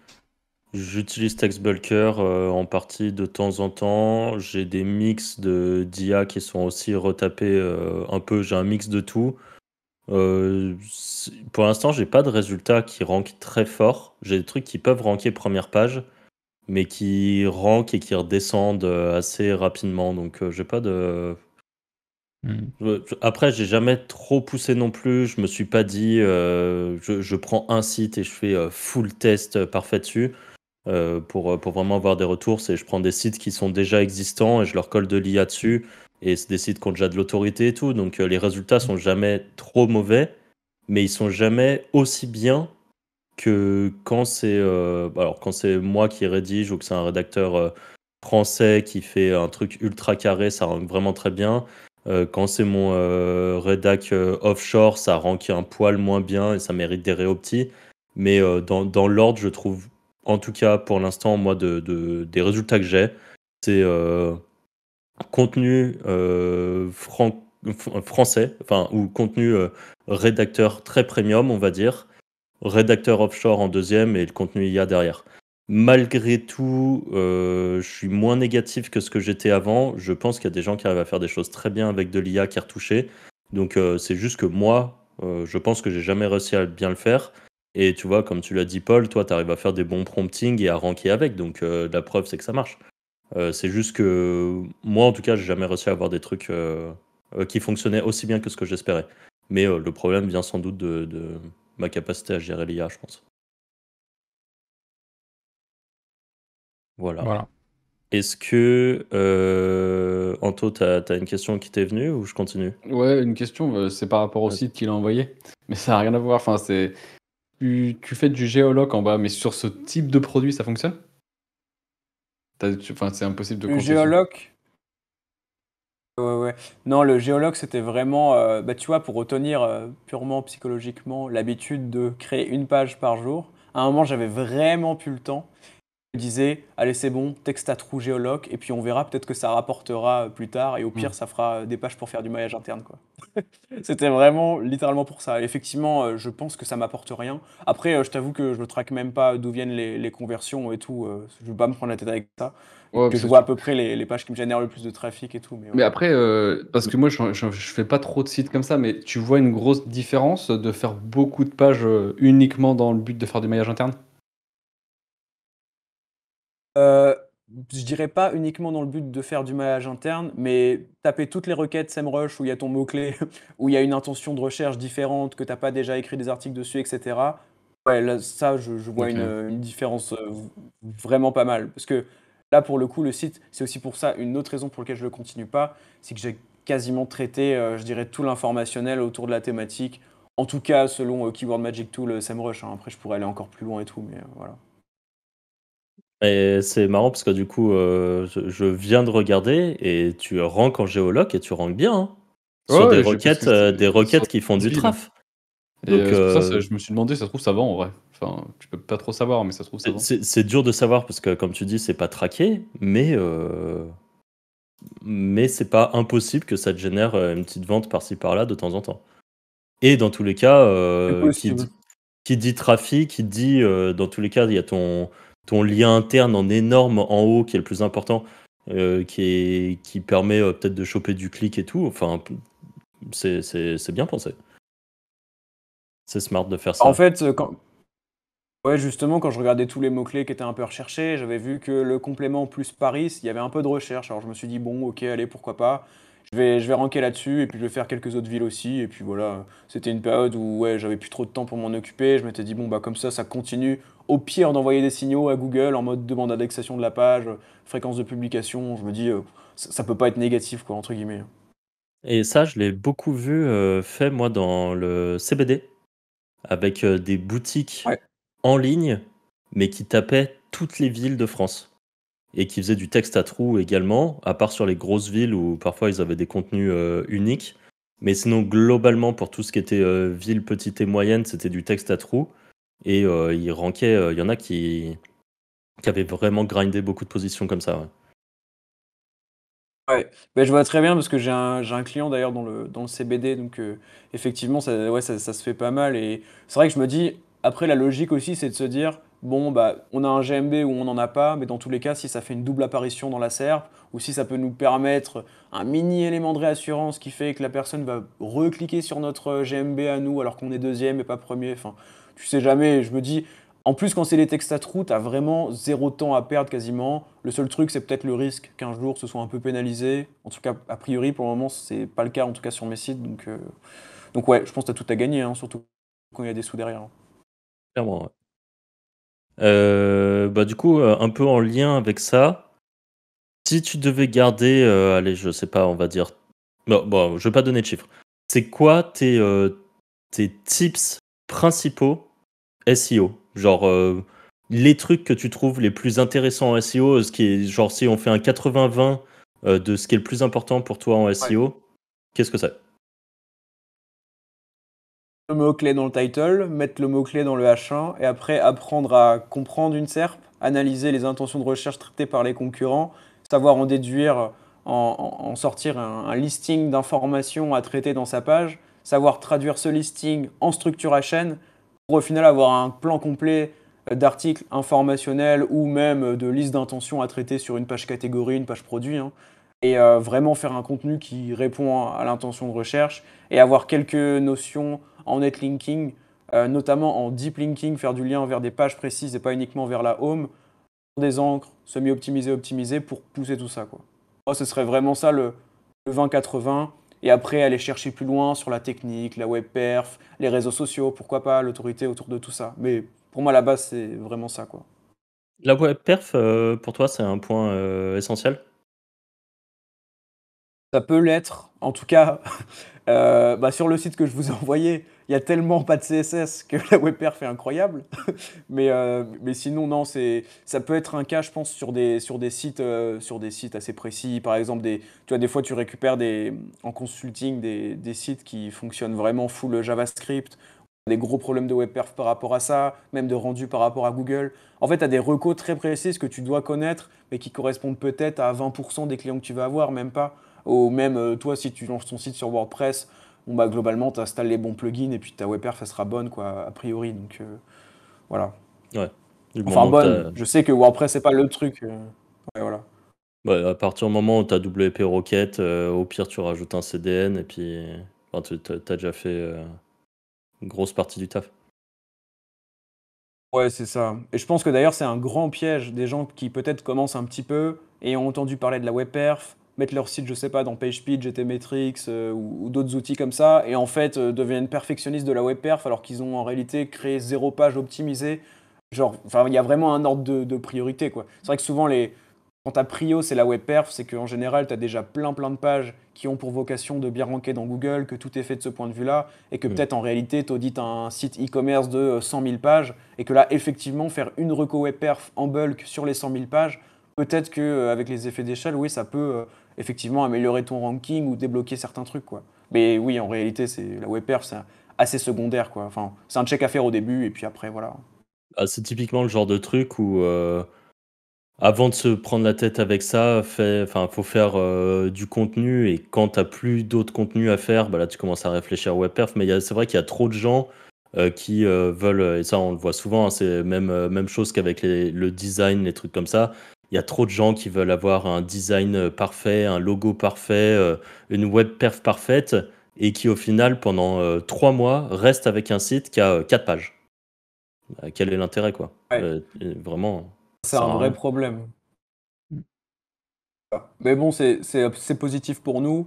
J'utilise TextBulker en partie de temps en temps. J'ai des mix d'IA qui sont aussi retapés un peu. J'ai un mix de tout. Pour l'instant, j'ai pas de résultats qui rankent très fort. J'ai des trucs qui peuvent ranker première page, mais qui rankent et qui redescendent assez rapidement. Donc, j'ai pas de. Après, j'ai jamais trop poussé non plus. Je me suis pas dit, je prends un site et je fais full test parfait dessus. Pour vraiment avoir des retours, je prends des sites qui sont déjà existants et je leur colle de l'IA dessus. Et c'est des sites qui ont déjà de l'autorité et tout. Donc les résultats sont jamais trop mauvais, mais ils sont jamais aussi bien que quand quand c'est moi qui rédige ou que c'est un rédacteur français qui fait un truc ultra carré, ça rank vraiment très bien. Quand c'est mon rédac offshore, ça rank un poil moins bien et ça mérite des réoptis. Mais dans l'ordre, je trouve, en tout cas pour l'instant, moi, des résultats que j'ai, c'est contenu français, enfin, ou contenu rédacteur très premium, on va dire, rédacteur offshore en deuxième et le contenu IA derrière. Malgré tout, je suis moins négatif que ce que j'étais avant. Je pense qu'il y a des gens qui arrivent à faire des choses très bien avec de l'IA qui est retouchée. Donc c'est juste que moi, je pense que j'ai jamais réussi à bien le faire. Et tu vois, comme tu l'as dit, Paul, toi, tu arrives à faire des bons promptings et à ranker avec. Donc la preuve, c'est que ça marche. C'est juste que moi, en tout cas, j'ai jamais réussi à avoir des trucs qui fonctionnaient aussi bien que ce que j'espérais. Mais le problème vient sans doute de ma capacité à gérer l'IA, je pense. Voilà. Est-ce que, Anto, t'as une question qui t'est venue ou je continue? Ouais, une question, c'est par rapport au Vas-y. site qu'il a envoyé. Mais ça n'a rien à voir. Enfin, tu fais du géoloc en bas, mais sur ce type de produit, ça fonctionne? Enfin, c'est impossible de Le compter dessus. géologue, ouais. Non, le géologue, c'était vraiment, bah, tu vois, pour retenir purement psychologiquement l'habitude de créer une page par jour. À un moment, j'avais vraiment plus le temps. me disais, allez, c'est bon, texte à trou géoloc, et puis on verra, peut-être que ça rapportera plus tard, et au pire, Mm. ça fera des pages pour faire du maillage interne, quoi. C'était vraiment littéralement pour ça. Effectivement, je pense que ça m'apporte rien. Après, je t'avoue que je ne traque même pas d'où viennent les conversions et tout. Je ne veux pas me prendre la tête avec ça. Ouais, Que je c'est vois à sûr. peu près les pages qui me génèrent le plus de trafic et tout. Mais Mais ouais. après, parce que moi, je fais pas trop de sites comme ça, mais tu vois une grosse différence de faire beaucoup de pages uniquement dans le but de faire du maillage interne? Euh, je dirais pas uniquement dans le but de faire du maillage interne, mais taper toutes les requêtes SEMrush où il y a ton mot-clé, où il y a une intention de recherche différente, que tu n'as pas déjà écrit des articles dessus, etc. Ouais, là, ça, je vois Ok. une différence vraiment pas mal. Parce que là, pour le coup, le site, c'est aussi pour ça, une autre raison pour laquelle je ne le continue pas, c'est que j'ai quasiment traité, je dirais, tout l'informationnel autour de la thématique. En tout cas, selon Keyword Magic Tool, SEMrush, hein. Après, je pourrais aller encore plus loin et tout, mais voilà. Et c'est marrant parce que du coup, je viens de regarder et tu ranks en géoloc et tu ranks bien, hein, Ouais, sur ouais, parce que des c'est sur requêtes qui font des du villes. traf. Et Donc, c'est pour ça, je me suis demandé, ça se trouve, ça vend en vrai. Enfin, tu peux pas trop savoir, mais ça se trouve, ça vend. c'est dur de savoir parce que, comme tu dis, c'est pas traqué, mais c'est pas impossible que ça te génère une petite vente par-ci par-là de temps en temps. Et dans tous les cas, C'est possible. qui dit trafic, qui dit, dans tous les cas, il y a ton lien interne en énorme en haut qui est le plus important, qui permet peut-être de choper du clic et tout. Enfin, c'est bien pensé. C'est smart de faire En ça. fait, ouais, justement, quand je regardais tous les mots-clés qui étaient un peu recherchés, j'avais vu que le complément plus Paris, il y avait un peu de recherche. Alors je me suis dit, bon, ok, allez, pourquoi pas. Je vais ranker là-dessus, et puis je vais faire quelques autres villes aussi. Et puis voilà, c'était une période où ouais, j'avais plus trop de temps pour m'en occuper. Je m'étais dit, bon, bah comme ça continue. Au pire, d'envoyer des signaux à Google en mode demande d'indexation de la page, fréquence de publication. Je me dis, ça peut pas être négatif, quoi, entre guillemets. Et ça, je l'ai beaucoup vu fait, moi, dans le CBD, avec des boutiques Ouais. en ligne, mais qui tapaient toutes les villes de France. Et qui faisaient du texte à trous également, à part sur les grosses villes où parfois ils avaient des contenus uniques. Mais sinon, globalement, pour tout ce qui était ville petite et moyenne, c'était du texte à trous. Et ils rankaient, il y en a qui avaient vraiment grindé beaucoup de positions comme ça. Ouais. Ouais, ben je vois très bien parce que j'ai un client d'ailleurs dans le CBD, donc effectivement, ça, ouais, ça se fait pas mal. Et c'est vrai que je me dis, après, la logique aussi, c'est de se dire, bon, bah, on a un GMB ou on n'en a pas, mais dans tous les cas, si ça fait une double apparition dans la SERP, ou si ça peut nous permettre un mini élément de réassurance qui fait que la personne va recliquer sur notre GMB à nous alors qu'on est deuxième et pas premier, enfin, tu sais jamais. Je me dis, en plus, quand c'est les textes à trous, t'as vraiment zéro temps à perdre quasiment. Le seul truc, c'est peut-être le risque qu'un jour ce soit un peu pénalisé. En tout cas, a priori, pour le moment, c'est pas le cas, en tout cas sur mes sites. Donc ouais, je pense que t'as tout à gagner, hein, surtout quand il y a des sous derrière, hein. Clairement. Ouais. Bah, du coup, un peu en lien avec ça, si tu devais garder, allez, je sais pas, on va dire. Bon, je vais pas donner de chiffres. C'est quoi tes tips principaux SEO? Genre, les trucs que tu trouves les plus intéressants en SEO, ce qui est, genre, si on fait un 80-20 de ce qui est le plus important pour toi en Ouais. SEO, qu'est-ce que c'est? Le mot-clé dans le title, mettre le mot-clé dans le H1, et après apprendre à comprendre une SERP, analyser les intentions de recherche traitées par les concurrents, savoir en déduire, en sortir un listing d'informations à traiter dans sa page, savoir traduire ce listing en structure à chaîne, pour au final avoir un plan complet d'articles informationnels ou même de listes d'intentions à traiter sur une page catégorie, une page produit, hein, et vraiment faire un contenu qui répond à l'intention de recherche et avoir quelques notions en netlinking, notamment en deep linking, faire du lien vers des pages précises et pas uniquement vers la home, des encres, semi-optimisé, optimisé pour pousser tout ça, quoi. Moi, ce serait vraiment ça le 20-80. Et après, aller chercher plus loin sur la technique, la web perf, les réseaux sociaux, pourquoi pas, l'autorité autour de tout ça. Mais pour moi, la base, c'est vraiment ça, quoi. La web perf, pour toi, c'est un point essentiel? Ça peut l'être, en tout cas, bah, sur le site que je vous ai envoyé, il y a tellement pas de CSS que la web perf est incroyable. Mais sinon, non, ça peut être un cas, je pense, sur des sites assez précis. Par exemple, tu vois, des fois, tu récupères en consulting des sites qui fonctionnent vraiment full JavaScript, des gros problèmes de web perf par rapport à ça, même de rendu par rapport à Google. En fait, tu as des recos très précises que tu dois connaître, mais qui correspondent peut-être à 20% des clients que tu vas avoir, même pas. Ou même, toi, si tu lances ton site sur WordPress, bon, bah, globalement, tu installes les bons plugins et puis ta web perf, ça sera bonne, quoi, a priori. Donc, voilà. Ouais. Du Enfin, moment que bonne. t'as- Je sais que WordPress, c'est pas le truc. Ouais, voilà. Ouais, à partir du moment où tu as WP Rocket, au pire, tu rajoutes un CDN et puis enfin, tu as déjà fait une grosse partie du taf. Ouais, c'est ça. Et je pense que d'ailleurs, c'est un grand piège des gens qui peut-être commencent un petit peu et ont entendu parler de la web perf, mettent leur site, je sais pas, dans PageSpeed, GTmetrix ou d'autres outils comme ça, et en fait deviennent perfectionnistes de la web perf alors qu'ils ont en réalité créé 0 page optimisée. Genre, enfin, il y a vraiment un ordre de priorité, quoi. C'est vrai que souvent, quand ta prio c'est la web perf, c'est qu'en général, tu as déjà plein de pages qui ont pour vocation de bien ranker dans Google, que tout est fait de ce point de vue-là, et que Mm. peut-être en réalité, tu audites un site e-commerce de 100 000 pages, et que là, effectivement, faire une reco web perf en bulk sur les 100 000 pages, peut-être qu'avec les effets d'échelle, oui, ça peut effectivement améliorer ton ranking ou débloquer certains trucs, quoi. Mais oui, en réalité, la web perf, c'est assez secondaire, quoi. Enfin, c'est un check à faire au début, et puis après, voilà. Ah, c'est typiquement le genre de truc où avant de se prendre la tête avec ça, faut faire du contenu et quand t'as plus d'autres contenus à faire, bah là tu commences à réfléchir web perf. Mais c'est vrai qu'il y a trop de gens qui veulent, et ça on le voit souvent, hein, c'est même chose qu'avec le design, les trucs comme ça. Il y a trop de gens qui veulent avoir un design parfait, un logo parfait, une web perf parfaite et qui au final pendant 3 mois restent avec un site qui a 4 pages. Quel est l'intérêt quoi? Ouais, Vraiment, c'est ça sert un à vrai rien. problème. Mais bon, c'est positif pour nous,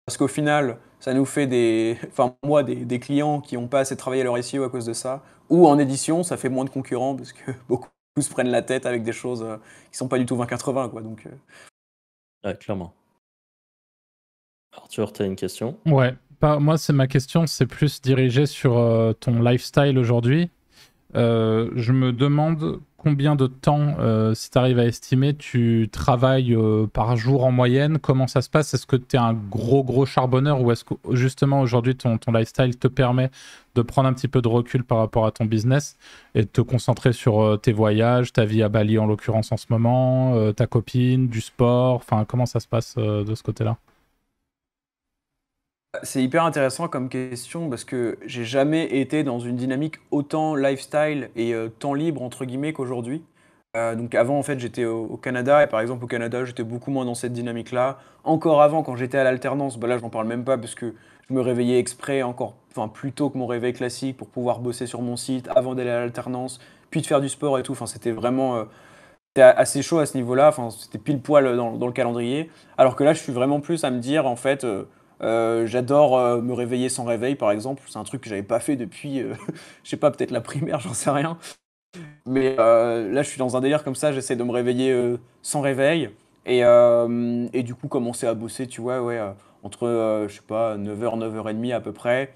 parce qu'au final, ça nous fait enfin, moi, des clients qui n'ont pas assez travaillé leur SEO à cause de ça. Ou en édition, ça fait moins de concurrents, parce que beaucoup se prennent la tête avec des choses qui sont pas du tout 20-80, quoi. Donc, Ouais, clairement. Arthur, tu as une question? Ouais, moi, c'est ma question, c'est plus dirigé sur ton lifestyle aujourd'hui. Je me demande combien de temps, si tu arrives à estimer, tu travailles par jour en moyenne. Comment ça se passe? Est-ce que tu es un gros charbonneur ou est-ce que justement aujourd'hui ton lifestyle te permet de prendre un petit peu de recul par rapport à ton business et de te concentrer sur tes voyages, ta vie à Bali en l'occurrence en ce moment, ta copine, du sport, enfin comment ça se passe de ce côté-là? c'est hyper intéressant comme question, parce que j'ai jamais été dans une dynamique autant lifestyle et temps libre, entre guillemets, qu'aujourd'hui. Donc avant, en fait, j'étais au Canada, et par exemple, au Canada, j'étais beaucoup moins dans cette dynamique-là. Encore avant, quand j'étais à l'alternance, bah là, j'en parle même pas, parce que je me réveillais exprès encore, enfin, plus tôt que mon réveil classique pour pouvoir bosser sur mon site avant d'aller à l'alternance, puis de faire du sport et tout. Enfin, c'était vraiment c'était assez chaud à ce niveau-là. Enfin, c'était pile poil dans le calendrier. Alors que là, je suis vraiment plus à me dire, en fait, j'adore me réveiller sans réveil, par exemple. C'est un truc que j'avais pas fait depuis, je sais pas, peut-être la primaire, j'en sais rien. Mais là, je suis dans un délire comme ça, j'essaie de me réveiller sans réveil. Et du coup, commencer à bosser, tu vois, ouais, entre, je sais pas, 9h, 9h30 à peu près.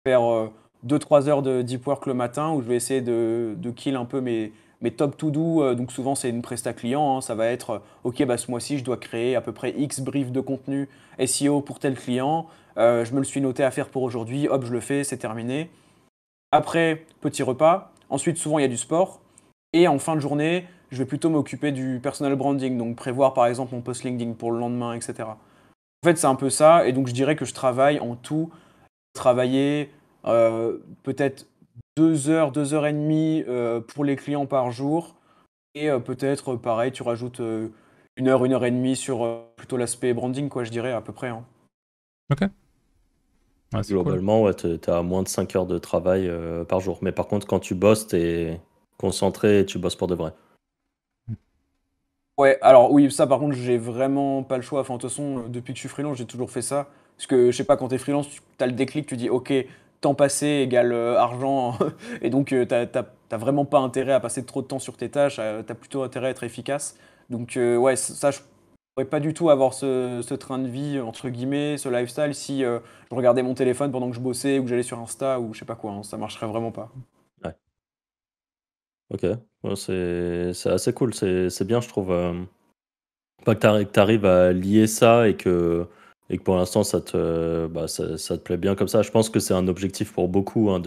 Faire 2-3 heures de deep work le matin où je vais essayer de kill un peu mes top to do. Donc souvent, c'est une presta client, hein. Ça va être, ok, bah, ce mois-ci, je dois créer à peu près X briefs de contenu SEO pour tel client. Je me le suis noté à faire pour aujourd'hui. Hop, je le fais, c'est terminé. Après, petit repas. Ensuite, souvent, il y a du sport. Et en fin de journée, je vais plutôt m'occuper du personal branding, donc prévoir par exemple mon post LinkedIn pour le lendemain, etc. En fait, c'est un peu ça. Et donc, je dirais que je travaille en tout, travailler peut-être 2 heures, 2 heures et demie pour les clients par jour. Et peut-être, pareil, tu rajoutes 1 heure et demie sur plutôt l'aspect branding, quoi, je dirais, à peu près, hein. Ok, ouais, c'est cool. Globalement, ouais, tu as moins de 5 heures de travail par jour. Mais par contre, quand tu bosses, tu es concentré et tu bosses pour de vrai. Ouais, alors oui, ça par contre, j'ai vraiment pas le choix. Enfin, de toute façon, depuis que je suis freelance, j'ai toujours fait ça. Parce que, je sais pas, quand t'es freelance, t'as le déclic, tu dis, ok, temps passé égale argent. Et donc, t'as vraiment pas intérêt à passer trop de temps sur tes tâches. T'as plutôt intérêt à être efficace. Donc, ouais, ça, je pourrais pas du tout avoir ce train de vie, entre guillemets, ce lifestyle, si je regardais mon téléphone pendant que je bossais ou que j'allais sur Insta ou je sais pas quoi, hein. Ça marcherait vraiment pas. Ouais. Ok, ouais, c'est assez cool. C'est bien, je trouve. Pas que tu arrives à lier ça et que pour l'instant, ça te plaît bien comme ça. Je pense que c'est un objectif pour beaucoup hein,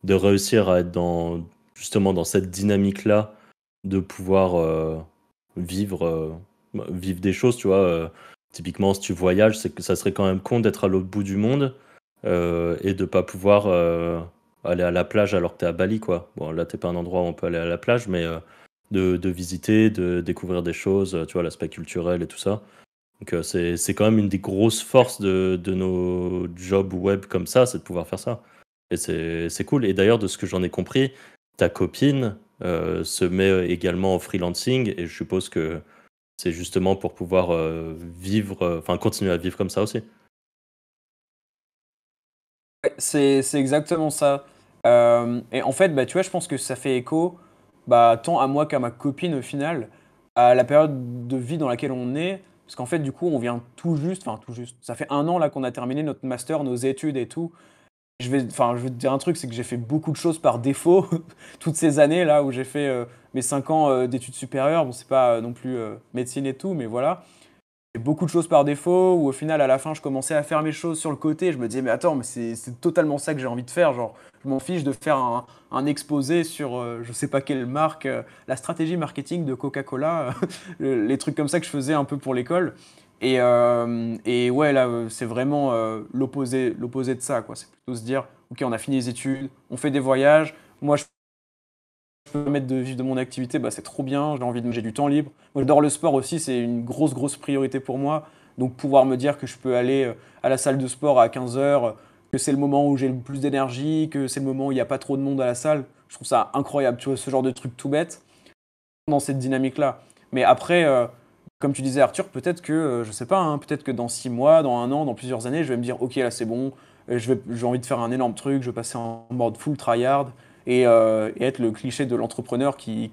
de réussir à être justement dans cette dynamique-là, de pouvoir vivre des choses, tu vois. Typiquement, si tu voyages, c'est que ça serait quand même con d'être à l'autre bout du monde et de pas pouvoir aller à la plage alors que t'es à Bali, quoi. Bon, là, t'es pas un endroit où on peut aller à la plage, mais de visiter, de découvrir des choses, tu vois, l'aspect culturel et tout ça. Donc, c'est quand même une des grosses forces de nos jobs web comme ça, c'est de pouvoir faire ça. Et c'est cool. Et d'ailleurs, de ce que j'en ai compris, ta copine se met également en freelancing et je suppose que c'est justement pour pouvoir continuer à vivre comme ça aussi. Ouais, c'est exactement ça. Et en fait, bah, tu vois, je pense que ça fait écho, bah, tant à moi qu'à ma copine au final, à la période de vie dans laquelle on est. Parce qu'en fait, du coup, on vient tout juste, ça fait 1 an là qu'on a terminé notre master, nos études et tout. Je vais te dire un truc, c'est que j'ai fait beaucoup de choses par défaut toutes ces années là où j'ai fait mes 5 ans d'études supérieures. Bon, c'est pas non plus médecine et tout, mais voilà. J'ai beaucoup de choses par défaut, où au final, à la fin, je commençais à faire mes choses sur le côté. Je me disais, mais attends, mais c'est totalement ça que j'ai envie de faire. Genre, je m'en fiche de faire un exposé sur je sais pas quelle marque, la stratégie marketing de Coca-Cola, les trucs comme ça que je faisais un peu pour l'école. Et ouais, là, c'est vraiment l'opposé de ça, quoi. C'est plutôt se dire, ok, on a fini les études, on fait des voyages. Moi, je peux me permettre de vivre de mon activité, bah, c'est trop bien, j'ai du temps libre. Moi, j'adore le sport aussi, c'est une grosse priorité pour moi. Donc, pouvoir me dire que je peux aller à la salle de sport à 15 heures, que c'est le moment où j'ai le plus d'énergie, que c'est le moment où il n'y a pas trop de monde à la salle, je trouve ça incroyable, tu vois, ce genre de truc tout bête, dans cette dynamique-là. Mais après, comme tu disais, Arthur, peut-être que, je sais pas, hein, peut-être que dans 6 mois, dans 1 an, dans plusieurs années, je vais me dire, ok, là c'est bon, j'ai envie de faire un énorme truc, je vais passer en mode full tryhard et être le cliché de l'entrepreneur qui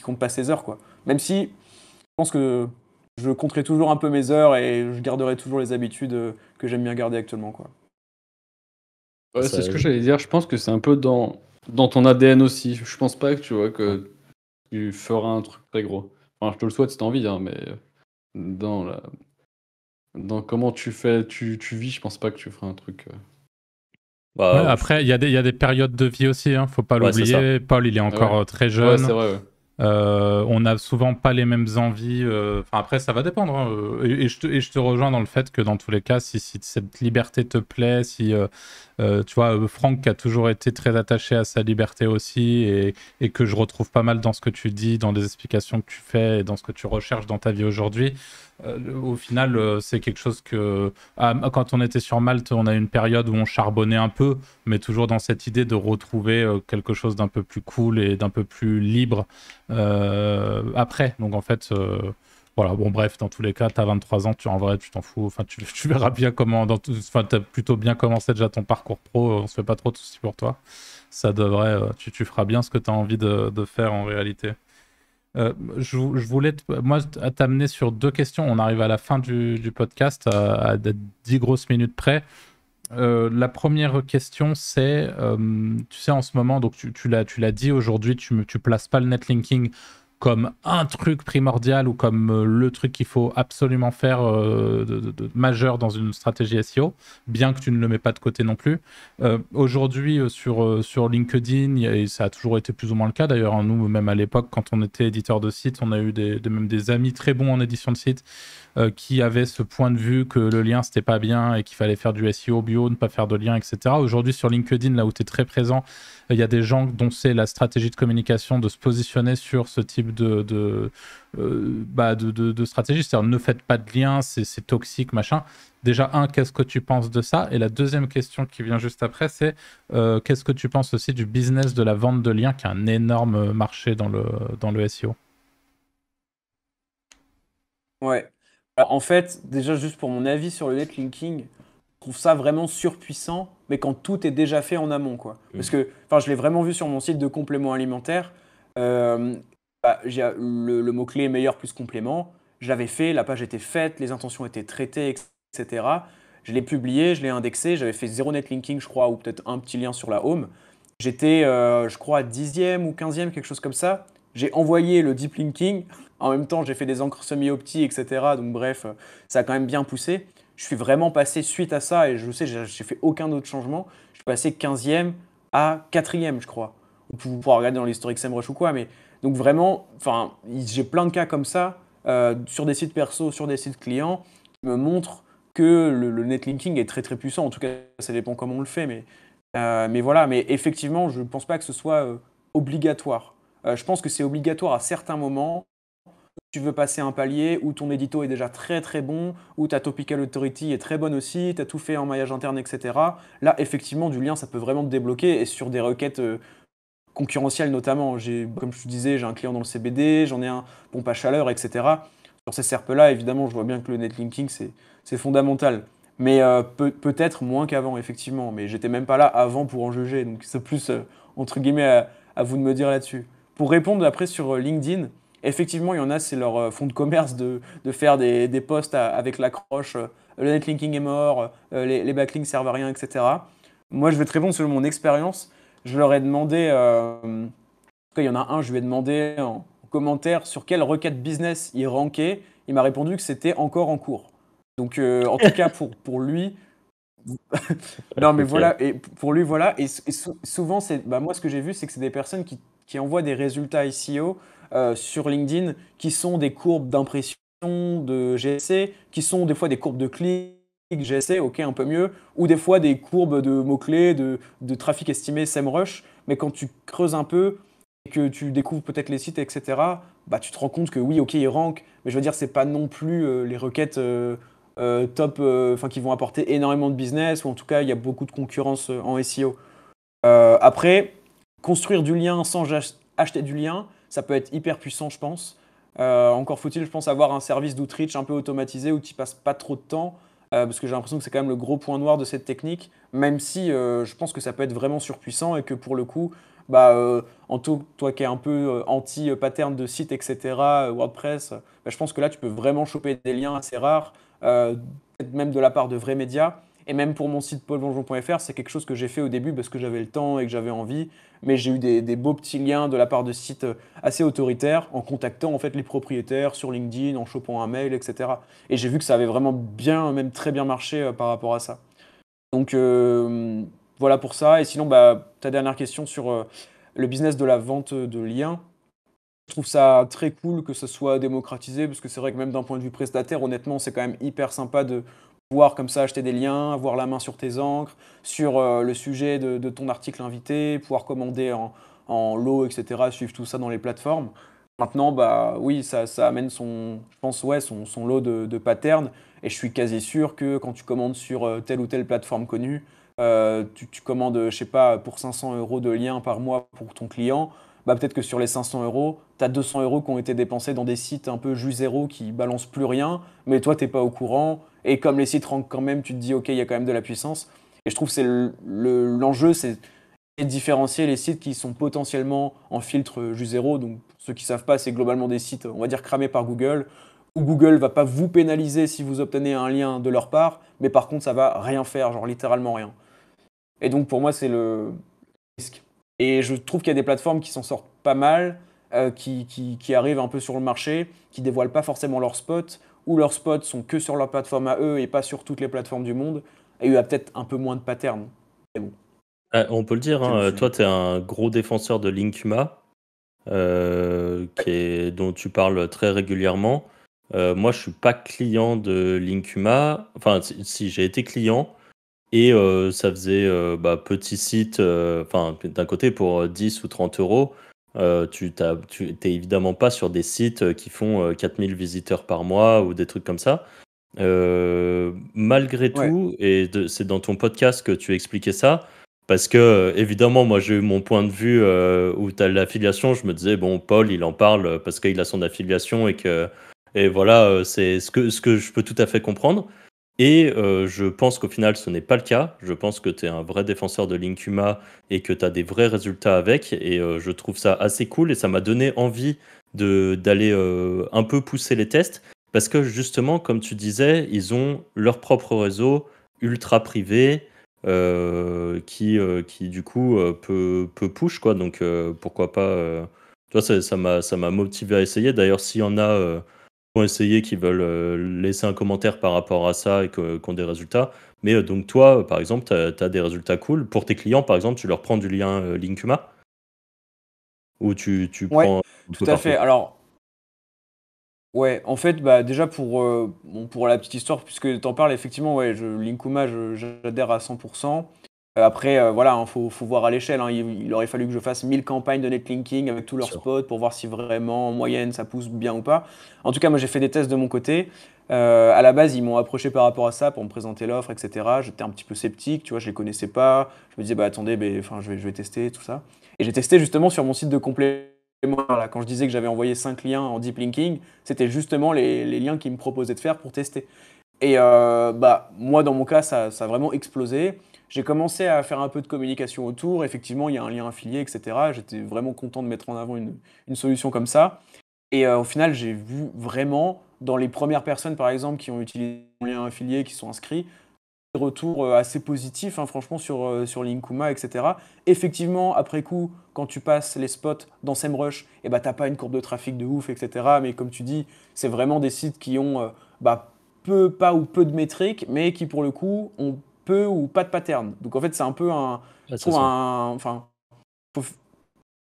compte pas ses heures, quoi. Même si je pense que je compterai toujours un peu mes heures et je garderai toujours les habitudes que j'aime bien garder actuellement, quoi. Ouais, c'est Ça, ce que j'allais dire. Je pense que c'est un peu dans ton ADN aussi. Je pense pas que tu vois que tu feras un truc très gros. Enfin, je te le souhaite si t'as envie, hein, mais dans la... dans comment tu vis, je pense pas que tu feras un truc. Ouais, bah, après, il y a des périodes de vie aussi, hein, faut pas ouais, c'est ça. l'oublier. Paul, il est Ah encore ouais? très Ouais, c'est jeune. vrai, ouais. On n'a souvent pas les mêmes envies. Enfin, après, ça va dépendre, hein. Et je te rejoins dans le fait que dans tous les cas, si cette liberté te plaît, si tu vois, Franck qui a toujours été très attaché à sa liberté aussi, et que je retrouve pas mal dans ce que tu dis, dans les explications que tu fais et dans ce que tu recherches dans ta vie aujourd'hui. Au final, c'est quelque chose que quand on était sur Malte, on a eu une période où on charbonnait un peu, mais toujours dans cette idée de retrouver quelque chose d'un peu plus cool et d'un peu plus libre après. Donc en fait, voilà, bon bref, dans tous les cas, tu as 23 ans, en vrai, tu t'en fous. Enfin, tu verras bien comment, enfin, tu as plutôt bien commencé déjà ton parcours pro, on se fait pas trop de soucis pour toi. Ça devrait, tu feras bien ce que tu as envie de faire en réalité. Je voulais, moi, t'amener sur 2 questions. On arrive à la fin du podcast, à 10 grosses minutes près. La première question, c'est, tu sais, en ce moment, donc tu l'as dit aujourd'hui, tu places pas le netlinking comme un truc primordial ou comme le truc qu'il faut absolument faire de majeur dans une stratégie SEO, bien que tu ne le mets pas de côté non plus. Aujourd'hui, sur LinkedIn, et ça a toujours été plus ou moins le cas d'ailleurs, hein, nous, même à l'époque, quand on était éditeur de site, on a eu même des amis très bons en édition de site qui avaient ce point de vue que le lien c'était pas bien et qu'il fallait faire du SEO bio, ne pas faire de lien, etc. Aujourd'hui sur LinkedIn, là où tu es très présent, il y a des gens dont c'est la stratégie de communication de se positionner sur ce type de stratégie, c'est-à-dire ne faites pas de lien, c'est toxique, machin. Déjà, qu'est-ce que tu penses de ça? Et la deuxième question qui vient juste après, c'est qu'est-ce que tu penses aussi du business de la vente de liens, qui est un énorme marché dans le SEO? Ouais. Alors, en fait, déjà, juste pour mon avis sur le netlinking, je trouve ça vraiment surpuissant, mais quand tout est déjà fait en amont, quoi. Parce que, enfin, je l'ai vraiment vu sur mon site de compléments alimentaires. Euh, j'ai le mot-clé meilleur plus complément. Je l'avais fait, la page était faite, les intentions étaient traitées, etc. Je l'ai publié, je l'ai indexé, j'avais fait 0 netlinking, je crois, ou peut-être un petit lien sur la home. J'étais, je crois, 10e ou 15e, quelque chose comme ça. J'ai envoyé le deep linking. En même temps, j'ai fait des encres semi-opti, etc. Donc bref, ça a quand même bien poussé. Je suis vraiment passé suite à ça, et je sais, j'ai fait aucun autre changement. Je suis passé 15e à 4e, je crois. Vous pourrez regarder dans l'historique SEMrush ou quoi, mais donc vraiment, j'ai plein de cas comme ça sur des sites perso, sur des sites clients, qui me montrent que le netlinking est très très puissant. En tout cas, ça dépend comment on le fait, mais voilà. Mais effectivement, je ne pense pas que ce soit obligatoire. Je pense que c'est obligatoire à certains moments. Tu veux passer un palier où ton édito est déjà très très bon, où ta topical authority est très bonne aussi, tu as tout fait en maillage interne, etc. Là, effectivement, du lien, ça peut vraiment te débloquer, et sur des requêtes concurrentielles notamment. Comme je te disais, j'ai un client dans le CBD, j'en ai un pompe à chaleur, etc. Sur ces SERP-là, évidemment, je vois bien que le netlinking, c'est fondamental. Mais peut-être moins qu'avant, effectivement. Mais j'étais même pas là avant pour en juger, donc c'est plus, entre guillemets, à vous de me dire là-dessus. Pour répondre après sur LinkedIn, effectivement, il y en a, c'est leur fonds de commerce de faire des posts avec l'accroche le netlinking est mort, les backlinks servent à rien, etc. Moi, je vais te répondre selon mon expérience. Je leur ai demandé, en tout cas, il y en a un, je lui ai demandé en commentaire sur quelle requête business il rankait. Il m'a répondu que c'était encore en cours. Donc, en tout cas, pour lui, non, mais Ok. voilà, et pour lui, voilà. Et souvent, moi, ce que j'ai vu, c'est que c'est des personnes qui envoient des résultats SEO sur LinkedIn qui sont des courbes d'impression de GSC, qui sont des fois des courbes de clics GSC, ok, un peu mieux, ou des fois des courbes de mots-clés, de trafic estimé SEMrush. Mais quand tu creuses un peu et que tu découvres peut-être les sites, etc., bah, tu te rends compte que oui, ok, ils rankent, mais je veux dire, c'est pas non plus les requêtes top, qui vont apporter énormément de business, ou en tout cas, il y a beaucoup de concurrence en SEO. Après, construire du lien sans acheter du lien, ça peut être hyper puissant, je pense. Encore faut-il, je pense, avoir un service d'outreach un peu automatisé où tu passes pas trop de temps, parce que j'ai l'impression que c'est quand même le gros point noir de cette technique, même si je pense que ça peut être vraiment surpuissant et que pour le coup, toi qui es un peu anti-pattern de site, etc., WordPress, je pense que là, tu peux vraiment choper des liens assez rares, peut-être même de la part de vrais médias. Et même pour mon site paulvonjon.fr, c'est quelque chose que j'ai fait au début parce que j'avais le temps et que j'avais envie. Mais j'ai eu des beaux petits liens de la part de sites assez autoritaires en contactant en fait les propriétaires sur LinkedIn, en chopant un mail, etc. Et j'ai vu que ça avait vraiment bien, même très bien marché par rapport à ça. Donc voilà pour ça. Et sinon, ta dernière question sur le business de la vente de liens. Je trouve ça très cool que ce soit démocratisé, parce que c'est vrai que même d'un point de vue prestataire, honnêtement, c'est quand même hyper sympa de pouvoir comme ça acheter des liens, avoir la main sur tes encres, sur le sujet de ton article invité, pouvoir commander en lot, etc., suivre tout ça dans les plateformes. Maintenant, oui, ça amène je pense, ouais, son lot de patterns, et je suis quasi sûr que quand tu commandes sur telle ou telle plateforme connue, tu commandes, je sais pas, pour 500 € de liens par mois pour ton client, peut-être que sur les 500 €, tu as 200 € qui ont été dépensés dans des sites un peu jus zéro qui balancent plus rien, mais toi, t'es pas au courant. Et comme les sites rankent quand même, tu te dis, ok, il y a quand même de la puissance. Et je trouve que l'enjeu, c'est de différencier les sites qui sont potentiellement en filtre jus zéro. Donc, pour ceux qui ne savent pas, c'est globalement des sites, on va dire, cramés par Google, où Google ne va pas vous pénaliser si vous obtenez un lien de leur part, mais par contre, ça va rien faire, genre littéralement rien. Et donc, pour moi, c'est le risque. Et je trouve qu'il y a des plateformes qui s'en sortent pas mal, qui arrivent un peu sur le marché, qui dévoilent pas forcément leurs spots, ou leurs spots sont que sur leur plateforme à eux et pas sur toutes les plateformes du monde, et il y a peut-être un peu moins de patterns. Mais bon, On peut le dire, c'est le hein, sujet. toi, tu es un gros défenseur de Linkuma, dont tu parles très régulièrement. Moi, je suis pas client de Linkuma. Enfin, si j'ai été client, et ça faisait petit site, d'un côté pour 10 ou 30 €, tu t'es évidemment pas sur des sites qui font 4000 visiteurs par mois ou des trucs comme ça. Malgré Ouais. tout, et c'est dans ton podcast que tu expliquais ça, parce que évidemment, moi j'ai eu mon point de vue où tu as l'affiliation, je me disais, bon, Paul, il en parle parce qu'il a son affiliation et voilà, c'est ce que je peux tout à fait comprendre. Et je pense qu'au final, ce n'est pas le cas. Je pense que tu es un vrai défenseur de Linkuma et que tu as des vrais résultats avec. Et je trouve ça assez cool et ça m'a donné envie d'aller un peu pousser les tests. Parce que justement, comme tu disais, ils ont leur propre réseau ultra privé qui du coup peut push, quoi. Donc pourquoi pas. Toi, ça m'a motivé à essayer. D'ailleurs, s'il y en a ont essayé, qui veulent laisser un commentaire par rapport à ça et qui ont des résultats. Mais donc toi, par exemple, tu as des résultats cool. Pour tes clients, par exemple, tu leur prends du lien Linkuma ou tu Ouais, prends un tout peu à fait. partout? Alors, ouais, en fait, bah, déjà pour la petite histoire, puisque tu en parles, effectivement, ouais, Linkuma, j'adhère à 100%. Après, voilà, hein, faut voir à l'échelle, hein. Il aurait fallu que je fasse 1000 campagnes de netlinking avec tous Bien leurs sûr. spots pour voir si vraiment, en moyenne, ça pousse bien ou pas. En tout cas, moi, j'ai fait des tests de mon côté. À la base, ils m'ont approché par rapport à ça pour me présenter l'offre, etc. J'étais un petit peu sceptique, tu vois, je les connaissais pas. Je me disais, bah attendez, enfin, je vais tester tout ça. Et j'ai testé justement sur mon site de complément. Là, quand je disais que j'avais envoyé 5 liens en deep linking, c'était justement les liens qu'ils me proposaient de faire pour tester. Et bah, moi, dans mon cas, ça a vraiment explosé. J'ai commencé à faire un peu de communication autour. Effectivement, il y a un lien affilié, etc. J'étais vraiment content de mettre en avant une solution comme ça. Et au final, j'ai vu vraiment, dans les premières personnes, par exemple, qui ont utilisé mon lien affilié, qui sont inscrits, des retours assez positifs, hein, franchement, sur Linkuma, etc. Effectivement, après coup, quand tu passes les spots dans SEMrush, eh ben, tu n'as pas une courbe de trafic de ouf, etc. Mais comme tu dis, c'est vraiment des sites qui ont bah, pas ou peu de métriques, mais qui, pour le coup, ont peu ou pas de pattern. Donc, en fait, c'est un peu Ouais, je c'est trouve ça. enfin, faut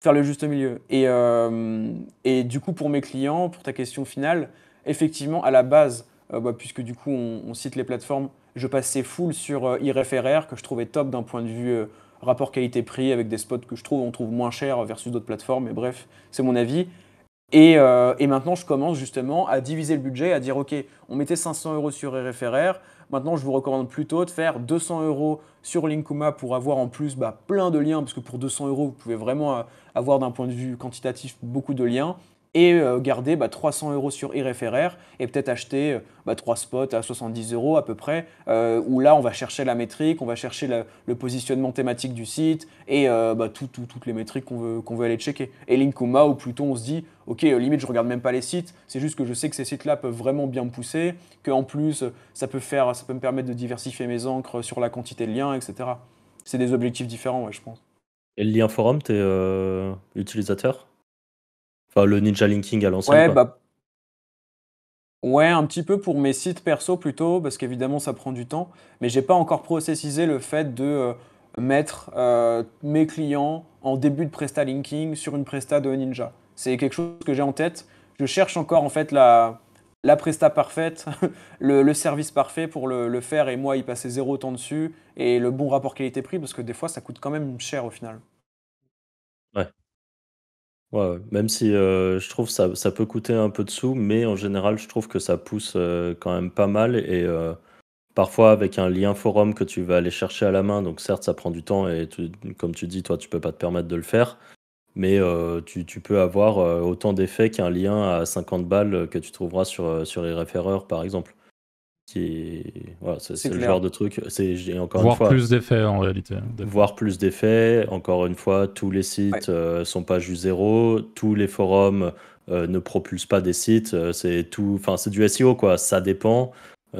faire le juste milieu. Et du coup, pour mes clients, pour ta question finale, effectivement, à la base, bah, puisque du coup, on cite les plateformes, je passais full sur iRefRR, que je trouvais top d'un point de vue rapport qualité-prix, avec des spots que on trouve moins chers versus d'autres plateformes. Mais bref, c'est mon avis. Et maintenant, je commence justement à diviser le budget, à dire, OK, on mettait 500 euros sur RFRR. Maintenant, je vous recommande plutôt de faire 200 euros sur Linkuma pour avoir en plus bah, plein de liens, parce que pour 200 euros, vous pouvez vraiment avoir d'un point de vue quantitatif beaucoup de liens. Et garder bah, 300 euros sur RFRR et peut-être acheter bah, 3 spots à 70 euros à peu près, où là, on va chercher la métrique, on va chercher le positionnement thématique du site et bah, toutes les métriques qu'on veut aller checker. Et Linkuma, où plutôt on se dit, ok, limite je regarde même pas les sites, c'est juste que je sais que ces sites-là peuvent vraiment bien me pousser, qu'en plus ça peut me permettre de diversifier mes encres sur la quantité de liens, etc. C'est des objectifs différents, ouais, je pense. Et le lien forum, t'es utilisateur? Enfin, le ninja linking à l'ancienne, Ouais, quoi. bah ouais, un petit peu pour mes sites perso plutôt, parce qu'évidemment ça prend du temps, mais j'ai pas encore processisé le fait de mettre mes clients en début de presta linking sur une presta de Ninja. C'est quelque chose que j'ai en tête. Je cherche encore en fait la presta parfaite, le service parfait pour le faire et moi y passer zéro temps dessus et le bon rapport qualité-prix parce que des fois ça coûte quand même cher au final. Ouais. Ouais, ouais. Même si je trouve ça peut coûter un peu de sous, mais en général, je trouve que ça pousse quand même pas mal. Et parfois, avec un lien forum que tu vas aller chercher à la main, donc certes, ça prend du temps et comme tu dis, toi, tu peux pas te permettre de le faire. Mais tu peux avoir autant d'effets qu'un lien à 50 balles que tu trouveras sur iRefrr, par exemple. Voilà, C'est c'est le genre clair. de truc. Encore une Voire fois, plus d'effets en réalité, des fois. voir plus d'effets. Encore une fois, tous les Ouais. sites sont pas juste zéro. Tous les forums ne propulsent pas des sites. C'est tout, enfin, c'est du SEO, quoi. Ça dépend.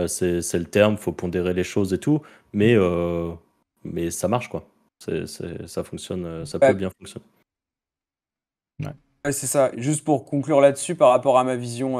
C'est le terme. Faut pondérer les choses et tout. Mais ça marche, quoi. Ça fonctionne. Ça peut Bah, bien fonctionner. Ouais. ouais, c'est ça. Juste pour conclure là-dessus, par rapport à ma vision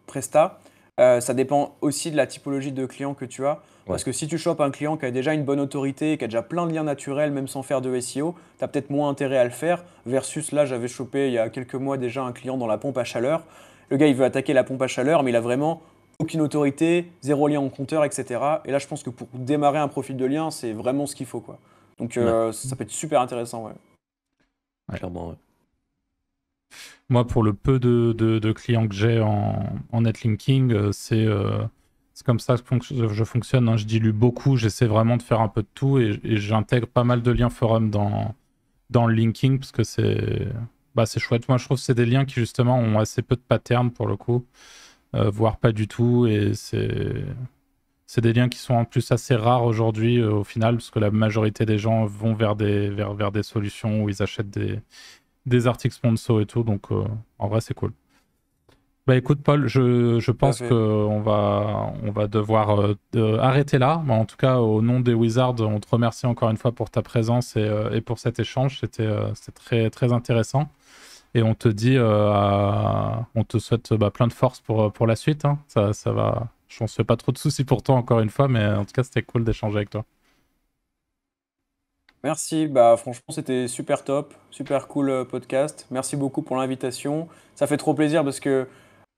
Presta, ça dépend aussi de la typologie de client que tu as. Ouais. Parce que si tu chopes un client qui a déjà une bonne autorité, qui a déjà plein de liens naturels, même sans faire de SEO, tu as peut-être moins intérêt à le faire. Versus là, j'avais chopé il y a quelques mois déjà un client dans la pompe à chaleur. Le gars, il veut attaquer la pompe à chaleur, mais il a vraiment aucune autorité, zéro lien en compteur, etc. Et là, je pense que pour démarrer un profil de lien, c'est vraiment ce qu'il faut, quoi. Donc Ouais, ça peut être super intéressant, ouais. Ouais. clairement, ouais. Moi, pour le peu de clients que j'ai en netlinking, c'est comme ça que je fonctionne, hein. Je dilue beaucoup, j'essaie vraiment de faire un peu de tout et j'intègre pas mal de liens forum dans le linking parce que c'est chouette. Moi, je trouve que c'est des liens qui, justement, ont assez peu de patterns pour le coup, voire pas du tout. Et c'est des liens qui sont en plus assez rares aujourd'hui au final parce que la majorité des gens vont vers des solutions où ils achètent des articles sponsors et tout, donc en vrai c'est cool. Bah écoute Paul, je Tout à pense fait. qu'on on va devoir arrêter là. Mais en tout cas, au nom des Wizards, on te remercie encore une fois pour ta présence et pour cet échange. C'était très, très intéressant. Et on te dit, on te souhaite plein de force pour la suite. Hein. Ça va. Je ne se fais pas trop de soucis pour toi encore une fois, mais en tout cas, c'était cool d'échanger avec toi. Merci, franchement c'était super top, super cool podcast. Merci beaucoup pour l'invitation. Ça fait trop plaisir parce que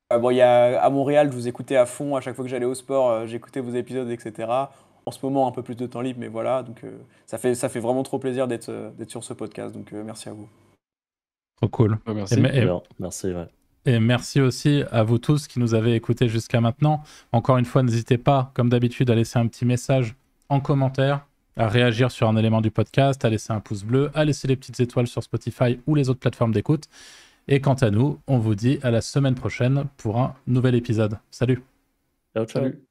à Montréal, je vous écoutais à fond à chaque fois que j'allais au sport, j'écoutais vos épisodes, etc. En ce moment, un peu plus de temps libre, mais voilà, donc ça fait vraiment trop plaisir d'être sur ce podcast. Donc merci à vous. Trop cool. Merci. Merci, ouais. Et merci aussi à vous tous qui nous avez écoutés jusqu'à maintenant. Encore une fois, n'hésitez pas, comme d'habitude, à laisser un petit message en commentaire, à réagir sur un élément du podcast, à laisser un pouce bleu, à laisser les petites étoiles sur Spotify ou les autres plateformes d'écoute. Et quant à nous, on vous dit à la semaine prochaine pour un nouvel épisode. Salut! Ciao, ciao. Salut.